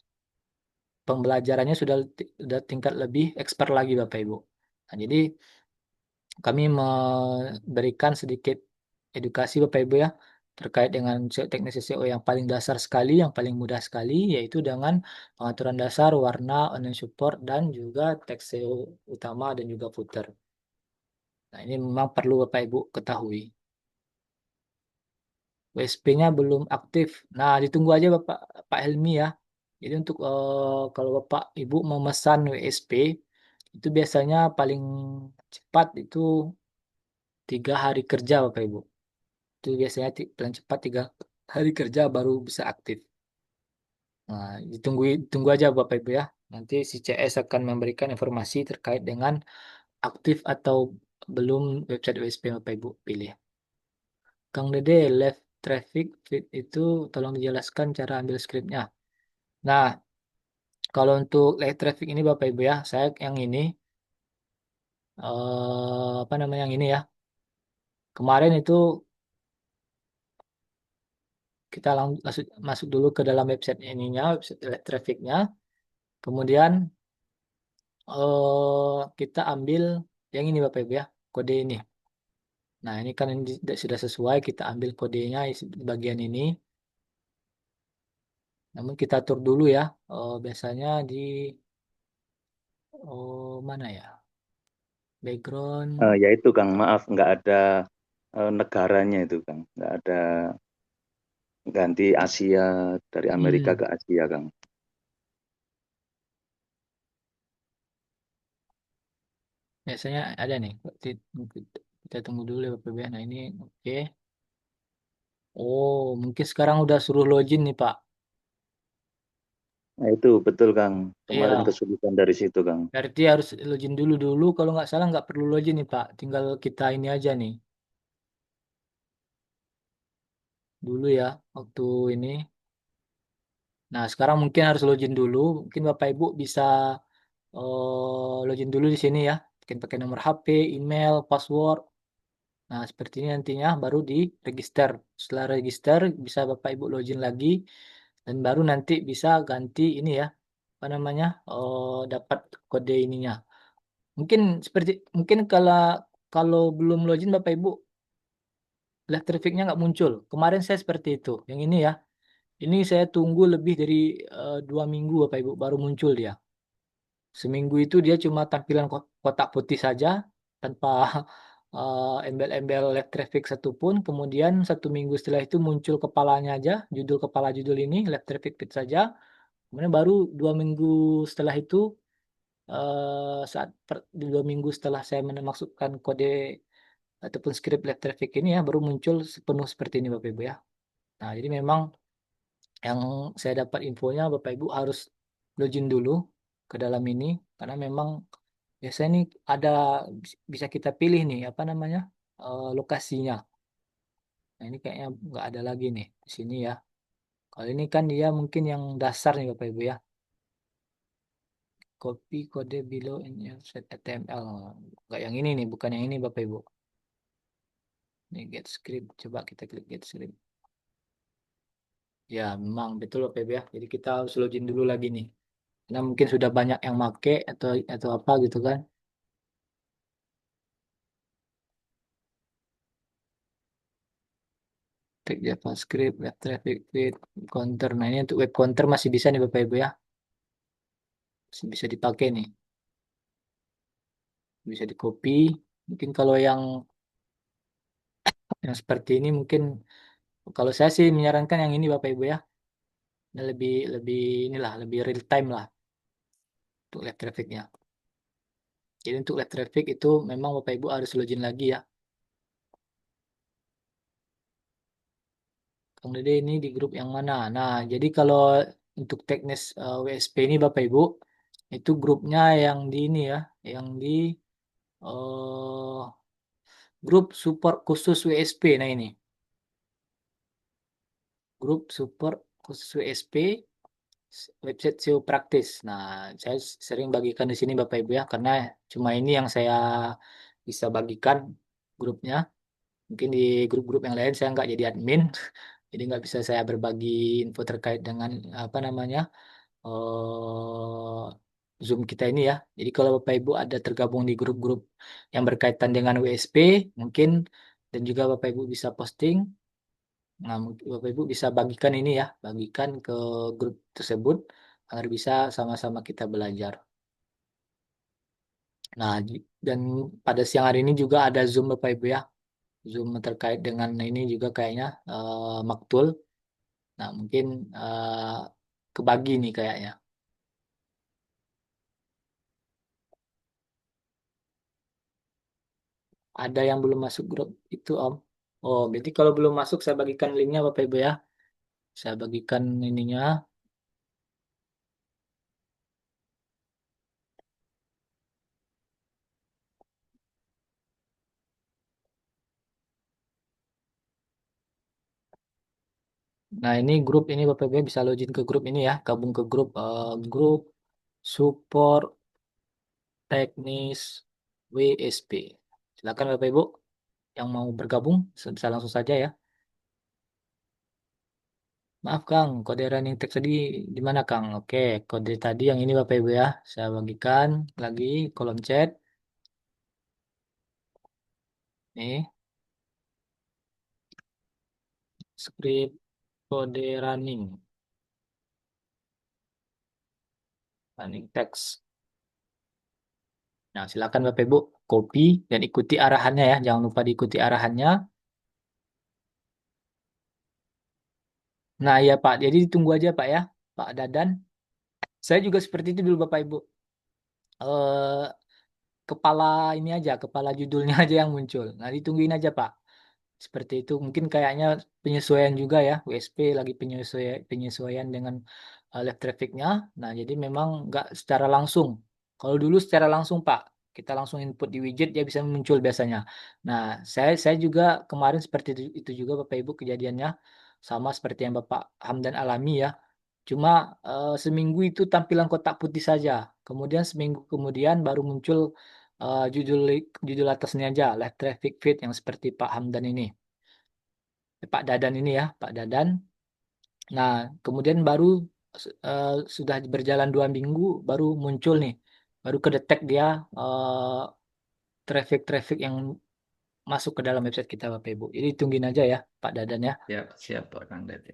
pembelajarannya sudah tingkat lebih expert lagi Bapak Ibu. Nah, jadi kami memberikan sedikit edukasi Bapak Ibu ya terkait dengan teknis SEO yang paling dasar sekali, yang paling mudah sekali, yaitu dengan pengaturan dasar, warna, online support, dan juga teks SEO utama dan juga footer. Nah, ini memang perlu Bapak Ibu ketahui. WSP-nya belum aktif. Nah, ditunggu aja Bapak Pak Helmi ya. Jadi untuk kalau Bapak Ibu memesan WSP itu biasanya paling cepat itu 3 hari kerja Bapak Ibu. Itu biasanya paling cepat 3 hari kerja baru bisa aktif. Nah, tunggu aja Bapak Ibu ya. Nanti si CS akan memberikan informasi terkait dengan aktif atau belum website WSP Bapak Ibu pilih. Kang Dede, left traffic feed itu tolong dijelaskan cara ambil scriptnya. Nah, kalau untuk left traffic ini Bapak Ibu ya, saya yang ini apa namanya yang ini ya. Kemarin itu kita langsung masuk dulu ke dalam website ininya, website left trafficnya. Kemudian kita ambil yang ini Bapak Ibu ya, kode ini. Nah, ini kan ini sudah sesuai, kita ambil kodenya di bagian ini. Namun kita atur dulu ya, biasanya di mana ya? Background. Ya itu Kang, maaf nggak ada negaranya itu Kang, nggak ada ganti Asia dari Amerika Hmm, ke Asia Kang. biasanya ada nih. Kita tunggu dulu ya Bapak Ibu ya. Nah, ini oke. Oh, mungkin sekarang udah suruh login nih Pak. Nah itu betul Kang, kemarin Iya, kesulitan dari situ Kang. berarti harus login dulu. Kalau nggak salah nggak perlu login nih Pak. Tinggal kita ini aja nih. Dulu ya, waktu ini. Nah, sekarang mungkin harus login dulu. Mungkin Bapak Ibu bisa login dulu di sini ya. Mungkin pakai nomor HP, email, password. Nah, seperti ini nantinya baru di register. Setelah register bisa Bapak Ibu login lagi dan baru nanti bisa ganti ini ya, apa namanya? Dapat kode ininya. Mungkin seperti mungkin kalau kalau belum login Bapak Ibu lihat trafficnya nggak muncul. Kemarin saya seperti itu. Yang ini ya, ini saya tunggu lebih dari 2 minggu Bapak Ibu baru muncul dia. Seminggu itu dia cuma tampilan kotak putih saja tanpa embel-embel left traffic satupun. Kemudian 1 minggu setelah itu muncul kepalanya aja, judul kepala judul ini left traffic pit saja. Kemudian baru 2 minggu setelah itu, 2 minggu setelah saya memasukkan kode ataupun script left traffic ini ya, baru muncul sepenuh seperti ini Bapak Ibu ya. Nah, jadi memang yang saya dapat infonya Bapak Ibu harus login dulu ke dalam ini karena memang biasanya nih ada bisa kita pilih nih apa namanya lokasinya. Nah, ini kayaknya nggak ada lagi nih di sini ya. Kalau ini kan dia mungkin yang dasar nih Bapak Ibu ya. Copy kode below in your set HTML. Nggak yang ini nih, bukan yang ini Bapak Ibu. Ini get script. Coba kita klik get script. Ya, memang betul Bapak Ibu ya. Jadi kita harus login dulu lagi nih. Karena mungkin sudah banyak yang make atau apa gitu kan. Tag JavaScript, web traffic, feed, counter. Nah, ini untuk web counter masih bisa nih Bapak Ibu ya. Masih bisa dipakai nih. Bisa di copy. Mungkin kalau yang seperti ini mungkin kalau saya sih menyarankan yang ini Bapak Ibu ya. Ini lebih lebih inilah, lebih real time lah untuk live trafficnya. Jadi untuk live traffic itu memang Bapak Ibu harus login lagi ya. Kang Dede ini di grup yang mana? Nah, jadi kalau untuk teknis WSP ini Bapak Ibu, itu grupnya yang di ini ya, yang di eh, grup support khusus WSP. Nah ini, grup support khusus WSP, website SEO Practice. Nah, saya sering bagikan di sini Bapak Ibu ya, karena cuma ini yang saya bisa bagikan grupnya. Mungkin di grup-grup yang lain saya nggak jadi admin, jadi nggak bisa saya berbagi info terkait dengan apa namanya Zoom kita ini ya. Jadi kalau Bapak Ibu ada tergabung di grup-grup yang berkaitan dengan WSP, mungkin dan juga Bapak Ibu bisa posting. Nah, mungkin Bapak Ibu bisa bagikan ini ya, bagikan ke grup tersebut agar bisa sama-sama kita belajar. Nah, dan pada siang hari ini juga ada Zoom Bapak Ibu ya. Zoom terkait dengan ini juga kayaknya Maktul. Nah, mungkin kebagi nih kayaknya. Ada yang belum masuk grup itu Om. Oh, berarti kalau belum masuk saya bagikan linknya Bapak Ibu ya. Saya bagikan ininya. Nah, ini grup ini Bapak Ibu bisa login ke grup ini ya. Gabung ke grup support teknis WSP. Silakan Bapak Ibu yang mau bergabung bisa langsung saja ya. Maaf Kang, kode running text tadi di mana Kang? Oke, kode tadi yang ini Bapak Ibu ya. Saya bagikan lagi kolom chat. Nih, script kode running text. Nah, silakan Bapak Ibu copy dan ikuti arahannya ya. Jangan lupa diikuti arahannya. Nah, ya Pak. Jadi ditunggu aja Pak ya, Pak Dadan. Saya juga seperti itu dulu Bapak Ibu. Eh, kepala ini aja, kepala judulnya aja yang muncul. Nah, ditungguin aja Pak. Seperti itu mungkin kayaknya penyesuaian juga ya WSP lagi penyesuaian dengan left trafficnya. Nah jadi memang nggak secara langsung. Kalau dulu secara langsung Pak kita langsung input di widget dia bisa muncul biasanya. Nah saya juga kemarin seperti itu juga Bapak Ibu kejadiannya sama seperti yang Bapak Hamdan alami ya. Cuma seminggu itu tampilan kotak putih saja. Kemudian seminggu kemudian baru muncul judul judul atasnya aja, Live Traffic Feed yang seperti Pak Hamdan ini, Pak Dadan ini ya, Pak Dadan. Nah, kemudian baru sudah berjalan 2 minggu, baru muncul nih, baru kedetek dia eh, traffic-traffic yang masuk ke dalam website kita Bapak Ibu. Jadi tungguin aja ya Pak Dadan ya. Siap, siap Pak Kang Dede.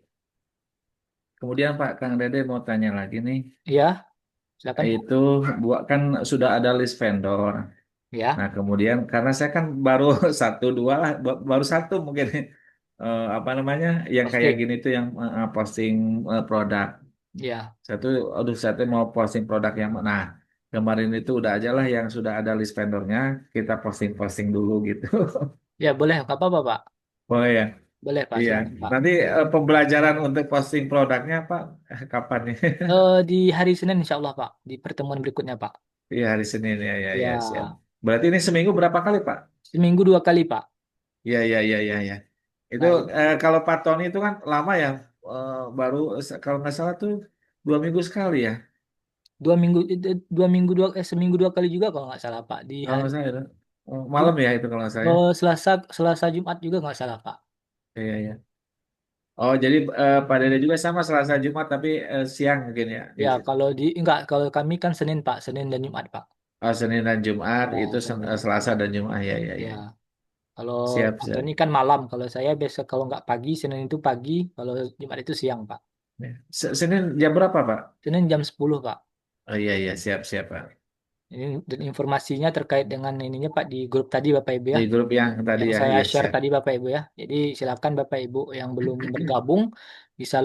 Kemudian Pak Kang Dede mau tanya lagi nih, Iya, silakan Pak. itu buat kan sudah ada list vendor. Ya, Nah, kemudian karena saya kan baru satu dua lah, baru satu mungkin apa namanya yang kayak posting. gini tuh yang posting produk. Ya, Satu, aduh saya tuh mau posting produk yang mana? Nah, kemarin itu udah aja lah yang sudah ada list vendornya, kita posting-posting dulu gitu. ya boleh, nggak apa-apa Pak. Oh ya, Boleh Pak, iya. silakan Pak. Nanti pembelajaran untuk posting produknya Pak, kapan nih? Di hari Senin insya Allah Pak, di pertemuan berikutnya Pak. Iya hari Senin ya, ya, ya siap. Ya, Berarti ini seminggu berapa kali Pak? seminggu 2 kali Pak. Iya, iya, iya, iya, ya. Itu Nah, ini kalau Pak Tony itu kan lama ya, baru kalau nggak salah tuh 2 minggu sekali ya, 2 minggu, 2 minggu seminggu 2 kali juga kalau nggak salah Pak. Di kalau hari nggak salah itu. Oh, malam ya itu kalau nggak salah ya. Selasa, Selasa Jumat juga nggak salah Pak. Iya, iya. Oh, jadi Pak Dede juga sama Selasa Jumat tapi siang mungkin ya di Ya situ. kalau di enggak, kalau kami kan Senin Pak, Senin dan Jumat Pak. Oh, Senin dan Jumat Ya itu Senin dan Jumat. Selasa dan Jumat ya, ya, Ya ya. kalau Siap, Pak siap. Tony kan malam. Kalau saya biasa kalau nggak pagi, Senin itu pagi. Kalau Jumat itu siang Pak. Ya. Senin jam berapa Pak? Senin jam 10 Pak. Oh iya, iya, siap, siap Pak. Ini dan informasinya terkait dengan ininya Pak di grup tadi Bapak Ibu ya. Di grup yang tadi Yang ya, saya iya share siap. tadi Bapak Ibu ya. Jadi silakan Bapak Ibu yang belum bergabung bisa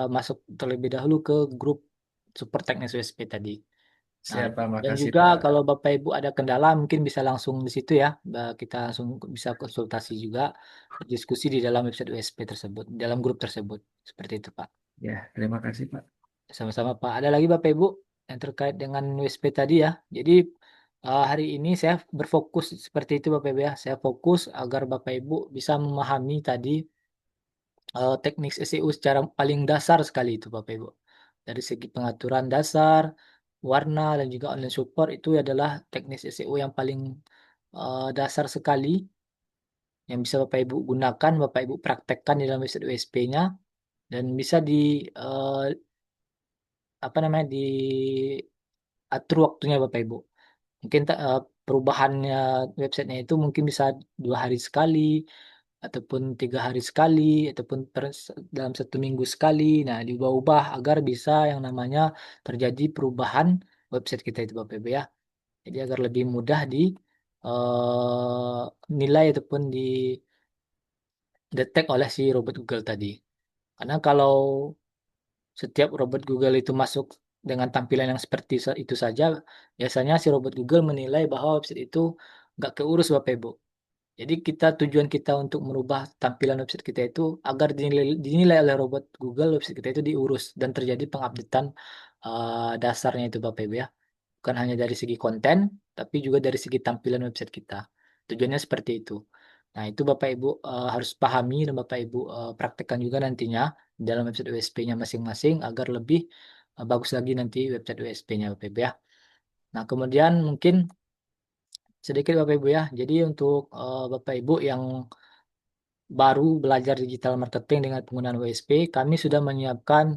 masuk terlebih dahulu ke grup Super Teknis USP tadi. Nah, Siap Pak, dan makasih juga Pak. kalau Bapak Ibu ada kendala mungkin bisa langsung di situ ya. Kita langsung bisa konsultasi juga, diskusi di dalam website USP tersebut, di dalam grup tersebut. Seperti itu Pak. Ya, terima kasih Pak. Sama-sama Pak. Ada lagi Bapak Ibu yang terkait dengan USP tadi ya. Jadi hari ini saya berfokus seperti itu Bapak Ibu ya. Saya fokus agar Bapak Ibu bisa memahami tadi teknik SEO secara paling dasar sekali itu Bapak Ibu. Dari segi pengaturan dasar, warna dan juga online support itu adalah teknik SEO yang paling dasar sekali yang bisa Bapak Ibu gunakan, Bapak Ibu praktekkan di dalam website USP-nya dan bisa eh, apa namanya diatur waktunya Bapak Ibu. Mungkin perubahannya websitenya itu mungkin bisa 2 hari sekali, ataupun 3 hari sekali, ataupun dalam 1 minggu sekali. Nah, diubah-ubah agar bisa yang namanya terjadi perubahan website kita itu Bapak Ibu ya. Jadi agar lebih mudah di nilai ataupun didetek oleh si robot Google tadi. Karena kalau setiap robot Google itu masuk dengan tampilan yang seperti itu saja, biasanya si robot Google menilai bahwa website itu nggak keurus Bapak Ibu. Jadi tujuan kita untuk merubah tampilan website kita itu agar dinilai oleh robot Google website kita itu diurus dan terjadi pengupdatean dasarnya itu Bapak Ibu ya. Bukan hanya dari segi konten, tapi juga dari segi tampilan website kita. Tujuannya seperti itu. Nah, itu Bapak Ibu harus pahami dan Bapak Ibu praktekkan juga nantinya di dalam website USP-nya masing-masing agar lebih bagus lagi nanti website USP-nya Bapak Ibu ya. Nah, kemudian mungkin sedikit Bapak Ibu ya. Jadi untuk Bapak Ibu yang baru belajar digital marketing dengan penggunaan WSP, kami sudah menyiapkan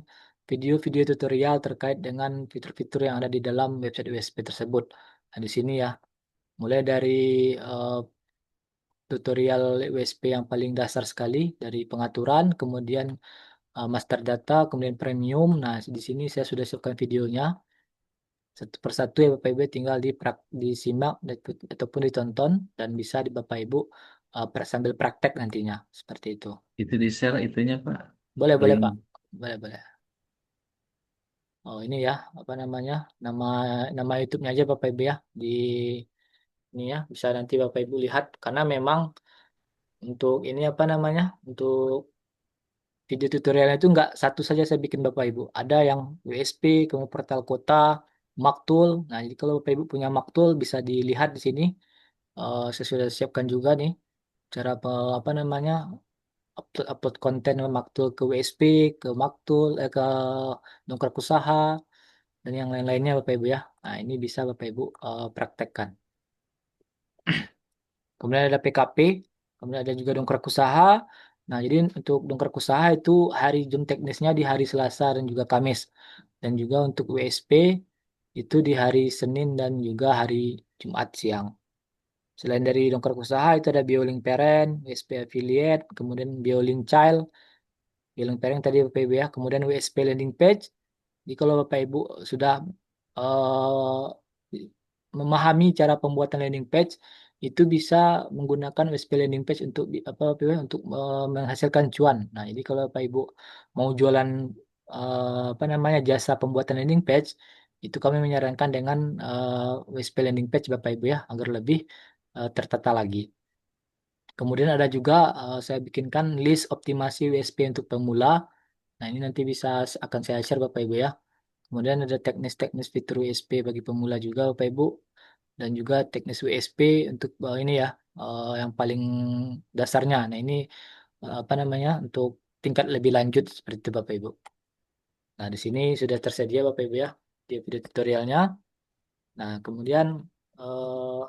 video-video tutorial terkait dengan fitur-fitur yang ada di dalam website WSP tersebut. Nah, di sini ya, mulai dari eh, tutorial WSP yang paling dasar sekali dari pengaturan, kemudian master data, kemudian premium. Nah, di sini saya sudah siapkan videonya satu persatu ya Bapak Ibu tinggal disimak ataupun ditonton dan bisa di Bapak Ibu sambil praktek nantinya seperti itu. Itu di share itunya Pak, Boleh, boleh link. Pak. Boleh, boleh. Oh, ini ya, apa namanya? Nama nama YouTube-nya aja Bapak Ibu ya. Di ini ya, bisa nanti Bapak Ibu lihat karena memang untuk ini apa namanya? Untuk video tutorialnya itu nggak satu saja saya bikin Bapak Ibu. Ada yang WSP, kemudian portal kota, Maktul. Nah, jadi kalau Bapak Ibu punya Maktul bisa dilihat di sini. Saya sudah siapkan juga nih cara apa namanya? Upload, upload konten Maktul ke WSP, ke Maktul, ke Dongkrak Usaha dan yang lain-lainnya Bapak Ibu ya. Nah, ini bisa Bapak Ibu praktekkan. Kemudian ada PKP, kemudian ada juga dongkrak usaha. Nah, jadi untuk dongkrak usaha itu hari jam teknisnya di hari Selasa dan juga Kamis. Dan juga untuk WSP itu di hari Senin dan juga hari Jumat siang. Selain dari dongkrak usaha itu ada Biolink Parent, WSP Affiliate, kemudian Biolink Child, Biolink Parent tadi Bapak Ibu ya, kemudian WSP Landing Page. Jadi kalau Bapak Ibu sudah memahami cara pembuatan landing page, itu bisa menggunakan WSP landing page untuk Bapak Ibu, untuk menghasilkan cuan. Nah, jadi kalau Bapak Ibu mau jualan apa namanya jasa pembuatan landing page, itu kami menyarankan dengan WSP landing page Bapak Ibu ya, agar lebih tertata lagi. Kemudian ada juga saya bikinkan list optimasi WSP untuk pemula. Nah, ini nanti akan saya share Bapak Ibu ya. Kemudian ada teknis-teknis fitur WSP bagi pemula juga Bapak Ibu, dan juga teknis WSP untuk ini ya, yang paling dasarnya. Nah, ini apa namanya untuk tingkat lebih lanjut seperti itu Bapak Ibu. Nah, di sini sudah tersedia Bapak Ibu ya di video tutorialnya. Nah, kemudian eh,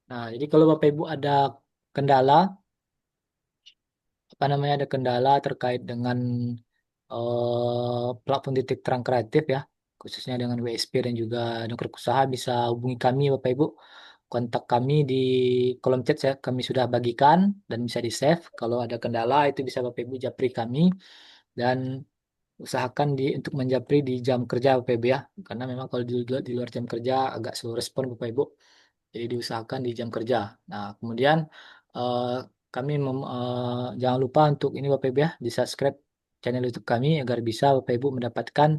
nah, jadi kalau Bapak Ibu ada kendala apa namanya ada kendala terkait dengan platform titik terang kreatif ya, khususnya dengan WSP dan juga Dongkrak Usaha, bisa hubungi kami Bapak Ibu. Kontak kami di kolom chat saya kami sudah bagikan dan bisa di save. Kalau ada kendala itu bisa Bapak Ibu japri kami, dan usahakan untuk menjapri di jam kerja Bapak Ibu ya. Karena memang kalau di luar jam kerja agak slow respon Bapak Ibu. Jadi diusahakan di jam kerja. Nah, kemudian eh, kami jangan lupa untuk ini Bapak Ibu ya, di subscribe channel YouTube kami agar bisa Bapak Ibu mendapatkan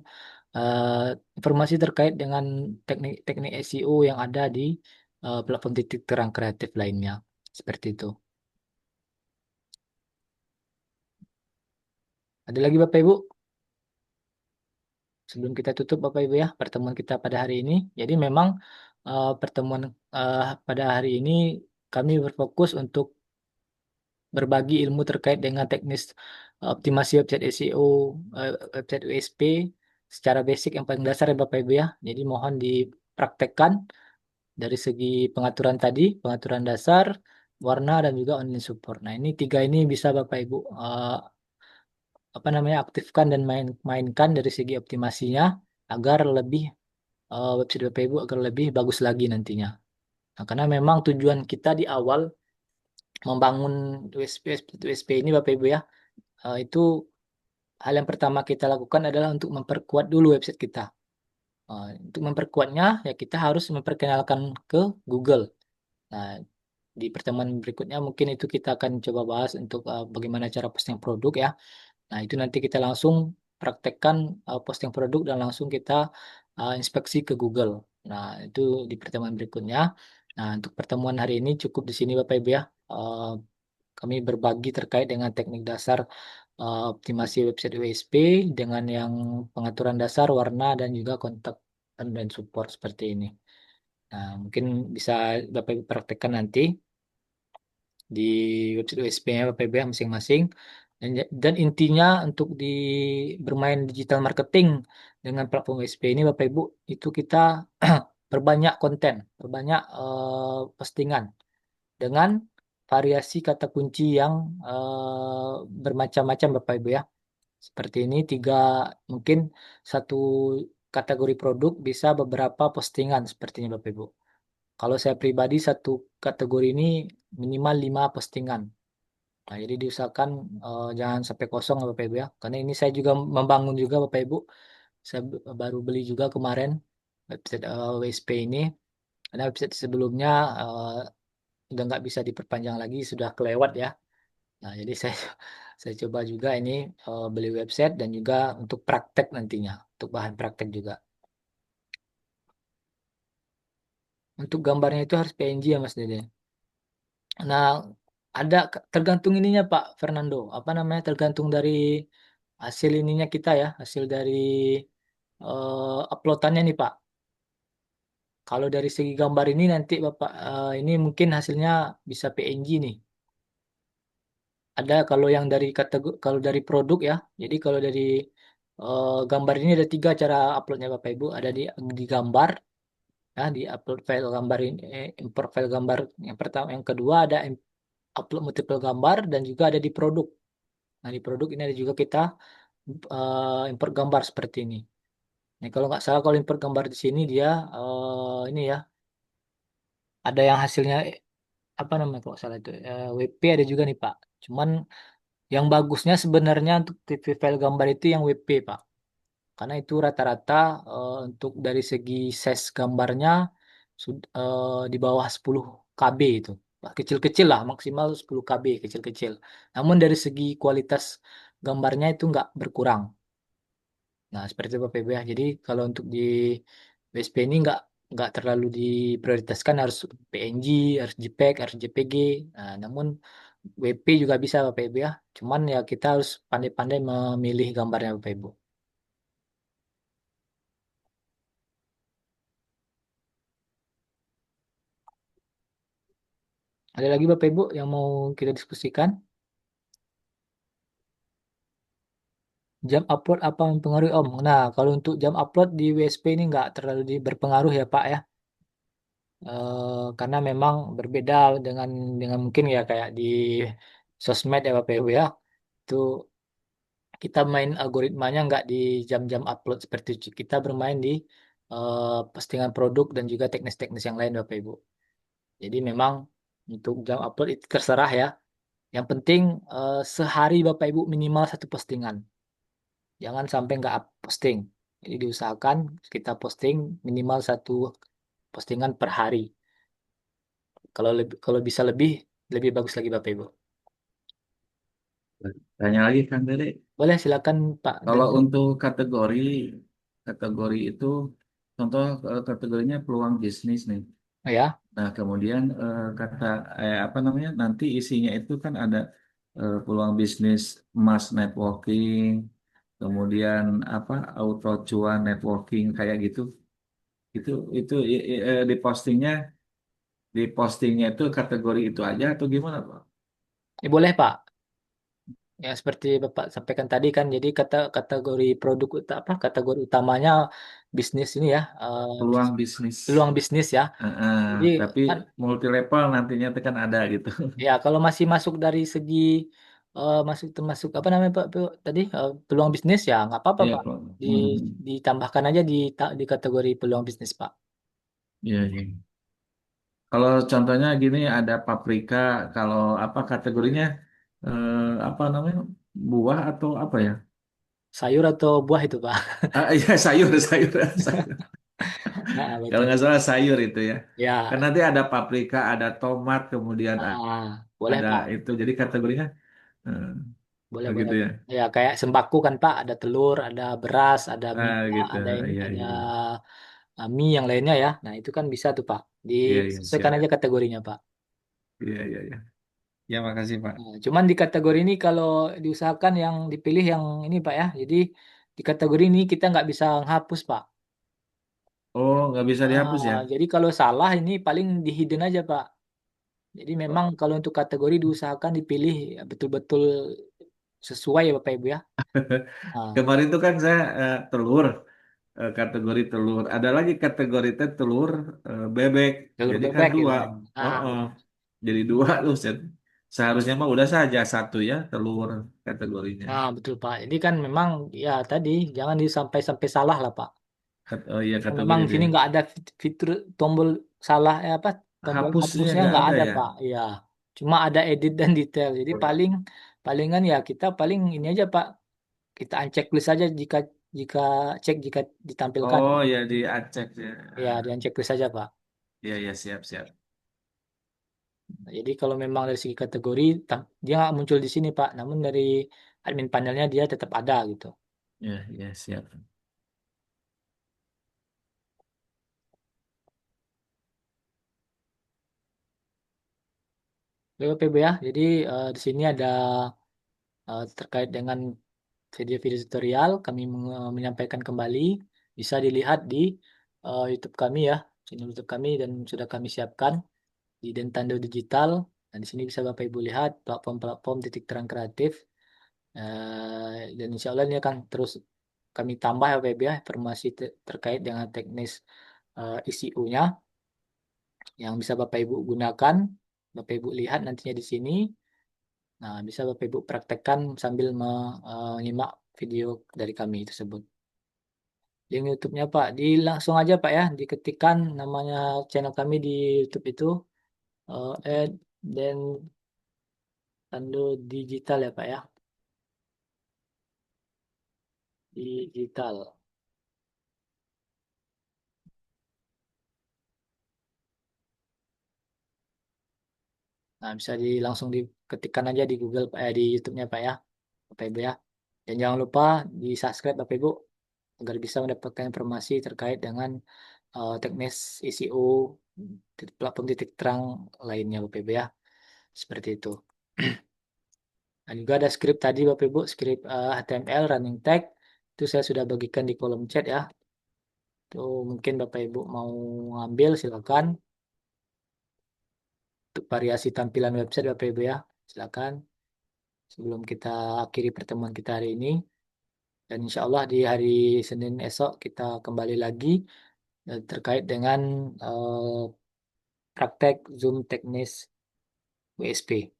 eh, informasi terkait dengan teknik-teknik SEO yang ada di platform titik terang kreatif lainnya. Seperti itu. Ada lagi Bapak Ibu? Sebelum kita tutup Bapak Ibu ya, pertemuan kita pada hari ini. Jadi memang pertemuan pada hari ini kami berfokus untuk berbagi ilmu terkait dengan teknis optimasi website SEO, website WSP secara basic yang paling dasar ya Bapak Ibu ya. Jadi mohon dipraktekkan dari segi pengaturan tadi, pengaturan dasar, warna dan juga online support. Nah, ini tiga ini bisa Bapak Ibu apa namanya aktifkan dan mainkan dari segi optimasinya agar lebih website Bapak Ibu agar lebih bagus lagi nantinya. Nah, karena memang tujuan kita di awal membangun WSP ini Bapak Ibu ya, itu hal yang pertama kita lakukan adalah untuk memperkuat dulu website kita. Untuk memperkuatnya, ya kita harus memperkenalkan ke Google. Nah, di pertemuan berikutnya mungkin itu kita akan coba bahas untuk bagaimana cara posting produk ya. Nah, itu nanti kita langsung praktekkan posting produk dan langsung kita inspeksi ke Google. Nah, itu di pertemuan berikutnya. Nah, untuk pertemuan hari ini cukup di sini Bapak Ibu ya. Kami berbagi terkait dengan teknik dasar optimasi website WSP dengan yang pengaturan dasar warna dan juga kontak dan support seperti ini. Nah, mungkin bisa Bapak Ibu praktekkan nanti di website WSP-nya Bapak Ibu ya masing-masing. Dan intinya untuk bermain digital marketing dengan platform WSP ini Bapak Ibu itu kita perbanyak konten, perbanyak postingan dengan variasi kata kunci yang bermacam-macam Bapak Ibu ya. Seperti ini mungkin satu kategori produk bisa beberapa postingan sepertinya Bapak Ibu. Kalau saya pribadi satu kategori ini minimal 5 postingan. Nah, jadi diusahakan jangan sampai kosong ya Bapak Ibu ya. Karena ini saya juga membangun juga Bapak Ibu. Saya baru beli juga kemarin website WSP ini. Karena website sebelumnya udah nggak bisa diperpanjang lagi, sudah kelewat ya. Nah, jadi saya saya coba juga ini beli website dan juga untuk praktek nantinya, untuk bahan praktek juga. Untuk gambarnya itu harus PNG ya Mas Dede. Nah, tergantung ininya Pak Fernando. Apa namanya? Tergantung dari hasil ininya kita ya, hasil dari uploadannya nih Pak. Kalau dari segi gambar ini nanti Bapak, ini mungkin hasilnya bisa PNG nih. Ada kalau yang dari kategori, kalau dari produk ya. Jadi kalau dari gambar ini ada tiga cara uploadnya Bapak Ibu. Ada di gambar, ya, di upload file gambar ini, import file gambar yang pertama. Yang kedua ada upload multiple gambar dan juga ada di produk. Nah di produk ini ada juga kita import gambar seperti ini. Nah kalau nggak salah kalau import gambar di sini dia ini ya ada yang hasilnya apa namanya kalau nggak salah itu WP ada juga nih Pak. Cuman yang bagusnya sebenarnya untuk TV file gambar itu yang WP Pak. Karena itu rata-rata untuk dari segi size gambarnya di bawah 10 KB itu. Kecil-kecil lah, maksimal 10 KB kecil-kecil. Namun dari segi kualitas gambarnya itu nggak berkurang. Nah, seperti itu Bapak Ibu ya. Jadi kalau untuk di WSP ini nggak terlalu diprioritaskan harus PNG, harus JPEG, harus JPG. Nah, namun WP juga bisa Bapak Ibu ya. Cuman ya kita harus pandai-pandai memilih gambarnya Bapak Ibu. Ada lagi Bapak Ibu yang mau kita diskusikan? Jam upload apa yang mempengaruhi Om? Nah, kalau untuk jam upload di WSP ini nggak terlalu berpengaruh ya Pak ya. Karena memang berbeda dengan mungkin ya kayak di sosmed ya Bapak Ibu ya. Itu kita main algoritmanya nggak di jam-jam upload seperti itu. Kita bermain di postingan produk dan juga teknis-teknis yang lain Bapak Ibu. Jadi memang untuk jam upload itu terserah ya. Yang penting sehari Bapak Ibu minimal satu postingan. Jangan sampai nggak posting. Jadi diusahakan kita posting minimal satu postingan per hari. Kalau bisa lebih bagus lagi Bapak Ibu. Tanya lagi Kang Dede, Boleh silakan Pak kalau Daniel. untuk kategori kategori itu contoh kategorinya peluang bisnis nih. Oh, ya, Nah, kemudian kata apa namanya? Nanti isinya itu kan ada peluang bisnis mass networking, kemudian apa auto cuan networking kayak gitu. Itu di postingnya itu kategori itu aja atau gimana, Pak? boleh Pak. Ya seperti Bapak sampaikan tadi kan, jadi kategori produk apa kategori utamanya bisnis ini ya, Peluang bisnis. peluang bisnis ya. Jadi Tapi kan multi level nantinya itu kan ada gitu. ya kalau masih masuk dari segi masuk termasuk apa namanya Pak tadi peluang bisnis ya nggak apa-apa Iya, Pak. Pak. Di, Hmm. ditambahkan aja di kategori peluang bisnis Pak. Iya, iya. Kalau contohnya gini ada paprika, kalau apa kategorinya apa namanya buah atau apa ya? Sayur atau buah itu Pak? Iya sayur, sayur, sayur. Nah, Kalau betul. nggak salah sayur itu ya. Kan Ya, nanti ada paprika, ada tomat, kemudian boleh ada Pak. itu. Jadi kategorinya eh, Boleh, boleh. begitu ya. Ya, kayak sembako kan Pak, ada telur, ada beras, ada minyak, Gitu. ada ini, Iya, ada iya, iya. mie yang lainnya ya. Nah, itu kan bisa tuh Pak. Iya, iya, Disesuaikan siap. aja kategorinya Pak. Iya, iya, iya. Ya, makasih, Pak. Nah, cuman di kategori ini kalau diusahakan yang dipilih yang ini Pak ya. Jadi di kategori ini kita nggak bisa menghapus Pak. Oh, nggak bisa dihapus ya? Jadi kalau salah ini paling di hidden aja Pak. Jadi memang kalau untuk kategori diusahakan dipilih ya, betul-betul sesuai ya Bapak Ibu ya. Nah, Kemarin tuh kan saya telur, kategori telur. Ada lagi kategori telur bebek. telur Jadi kan bebek gitu dua. kan. Oh, Nah, oh. Jadi dua tuh. Seharusnya mah udah saja satu ya telur kategorinya. nah, betul Pak. Jadi kan memang ya tadi jangan sampai salah lah Pak. Oh iya Kan memang kategori di itu sini ya. nggak ada fitur tombol salah apa tombol Hapusnya hapusnya nggak nggak ada ada ya. Pak. Iya. Cuma ada edit dan detail. Jadi palingan ya kita paling ini aja Pak. Kita unchecklist aja jika ditampilkan. Oh ya di acek ya. Ya, di unchecklist saja Pak. Iya ya siap siap. Jadi kalau memang dari segi kategori dia nggak muncul di sini Pak. Namun dari admin panelnya dia tetap ada gitu. Ya ya siap. Oke, PB ya. Jadi di sini ada terkait dengan video-video tutorial kami menyampaikan kembali bisa dilihat di YouTube kami ya channel YouTube kami dan sudah kami siapkan di Dentando Digital. Nah, di sini bisa Bapak Ibu lihat platform-platform titik terang kreatif. Dan insya Allah ini akan terus kami tambah ya Bapak Ibu ya, informasi terkait dengan teknis ECU-nya yang bisa Bapak Ibu gunakan. Bapak Ibu lihat nantinya di sini. Nah, bisa Bapak Ibu praktekkan sambil menyimak video dari kami tersebut. Link YouTube-nya Pak, di langsung aja Pak ya, diketikkan namanya channel kami di YouTube itu Ed dan Tando Digital ya Pak ya, digital. Nah, bisa langsung diketikkan aja di Google di YouTube-nya Pak ya, Bapak Ibu ya. Dan jangan lupa di subscribe Bapak Ibu agar bisa mendapatkan informasi terkait dengan teknis ECU platform titik terang lainnya Bapak Ibu ya. Seperti itu. Dan juga ada script tadi Bapak Ibu, script HTML running tag itu saya sudah bagikan di kolom chat ya. Tuh mungkin Bapak Ibu mau ngambil silakan. Untuk variasi tampilan website Bapak Ibu ya. Silakan sebelum kita akhiri pertemuan kita hari ini. Dan insya Allah di hari Senin esok kita kembali lagi terkait dengan praktek Zoom teknis WSP.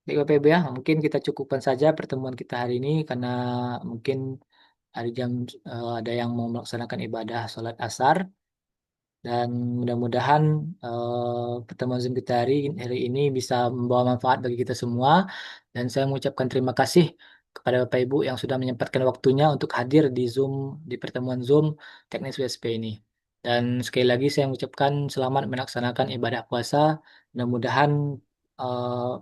Baik Bapak Ibu ya, mungkin kita cukupkan saja pertemuan kita hari ini karena mungkin hari jam ada yang mau melaksanakan ibadah sholat asar dan mudah-mudahan pertemuan Zoom kita hari ini bisa membawa manfaat bagi kita semua dan saya mengucapkan terima kasih kepada Bapak Ibu yang sudah menyempatkan waktunya untuk hadir di Zoom di pertemuan Zoom teknis WSP ini. Dan sekali lagi saya mengucapkan selamat melaksanakan ibadah puasa. Mudah-mudahan eh,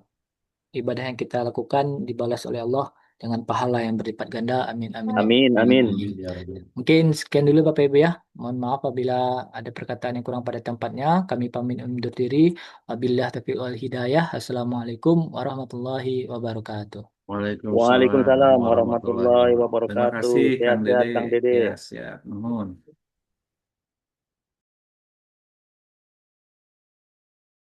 ibadah yang kita lakukan dibalas oleh Allah dengan pahala yang berlipat ganda. Amin amin ya Amin, rabbal amin. alamin. Mungkin sekian dulu Bapak Ibu ya. Mohon maaf apabila ada perkataan yang kurang pada tempatnya. Kami pamit undur diri. Wabillahi taufiq wal hidayah. Assalamualaikum warahmatullahi wabarakatuh. Waalaikumsalam Waalaikumsalam warahmatullahi warahmatullahi wabarakatuh. Terima wabarakatuh. kasih Kang Dede. Sehat-sehat Kang Dede. Ya, siap. Nuhun.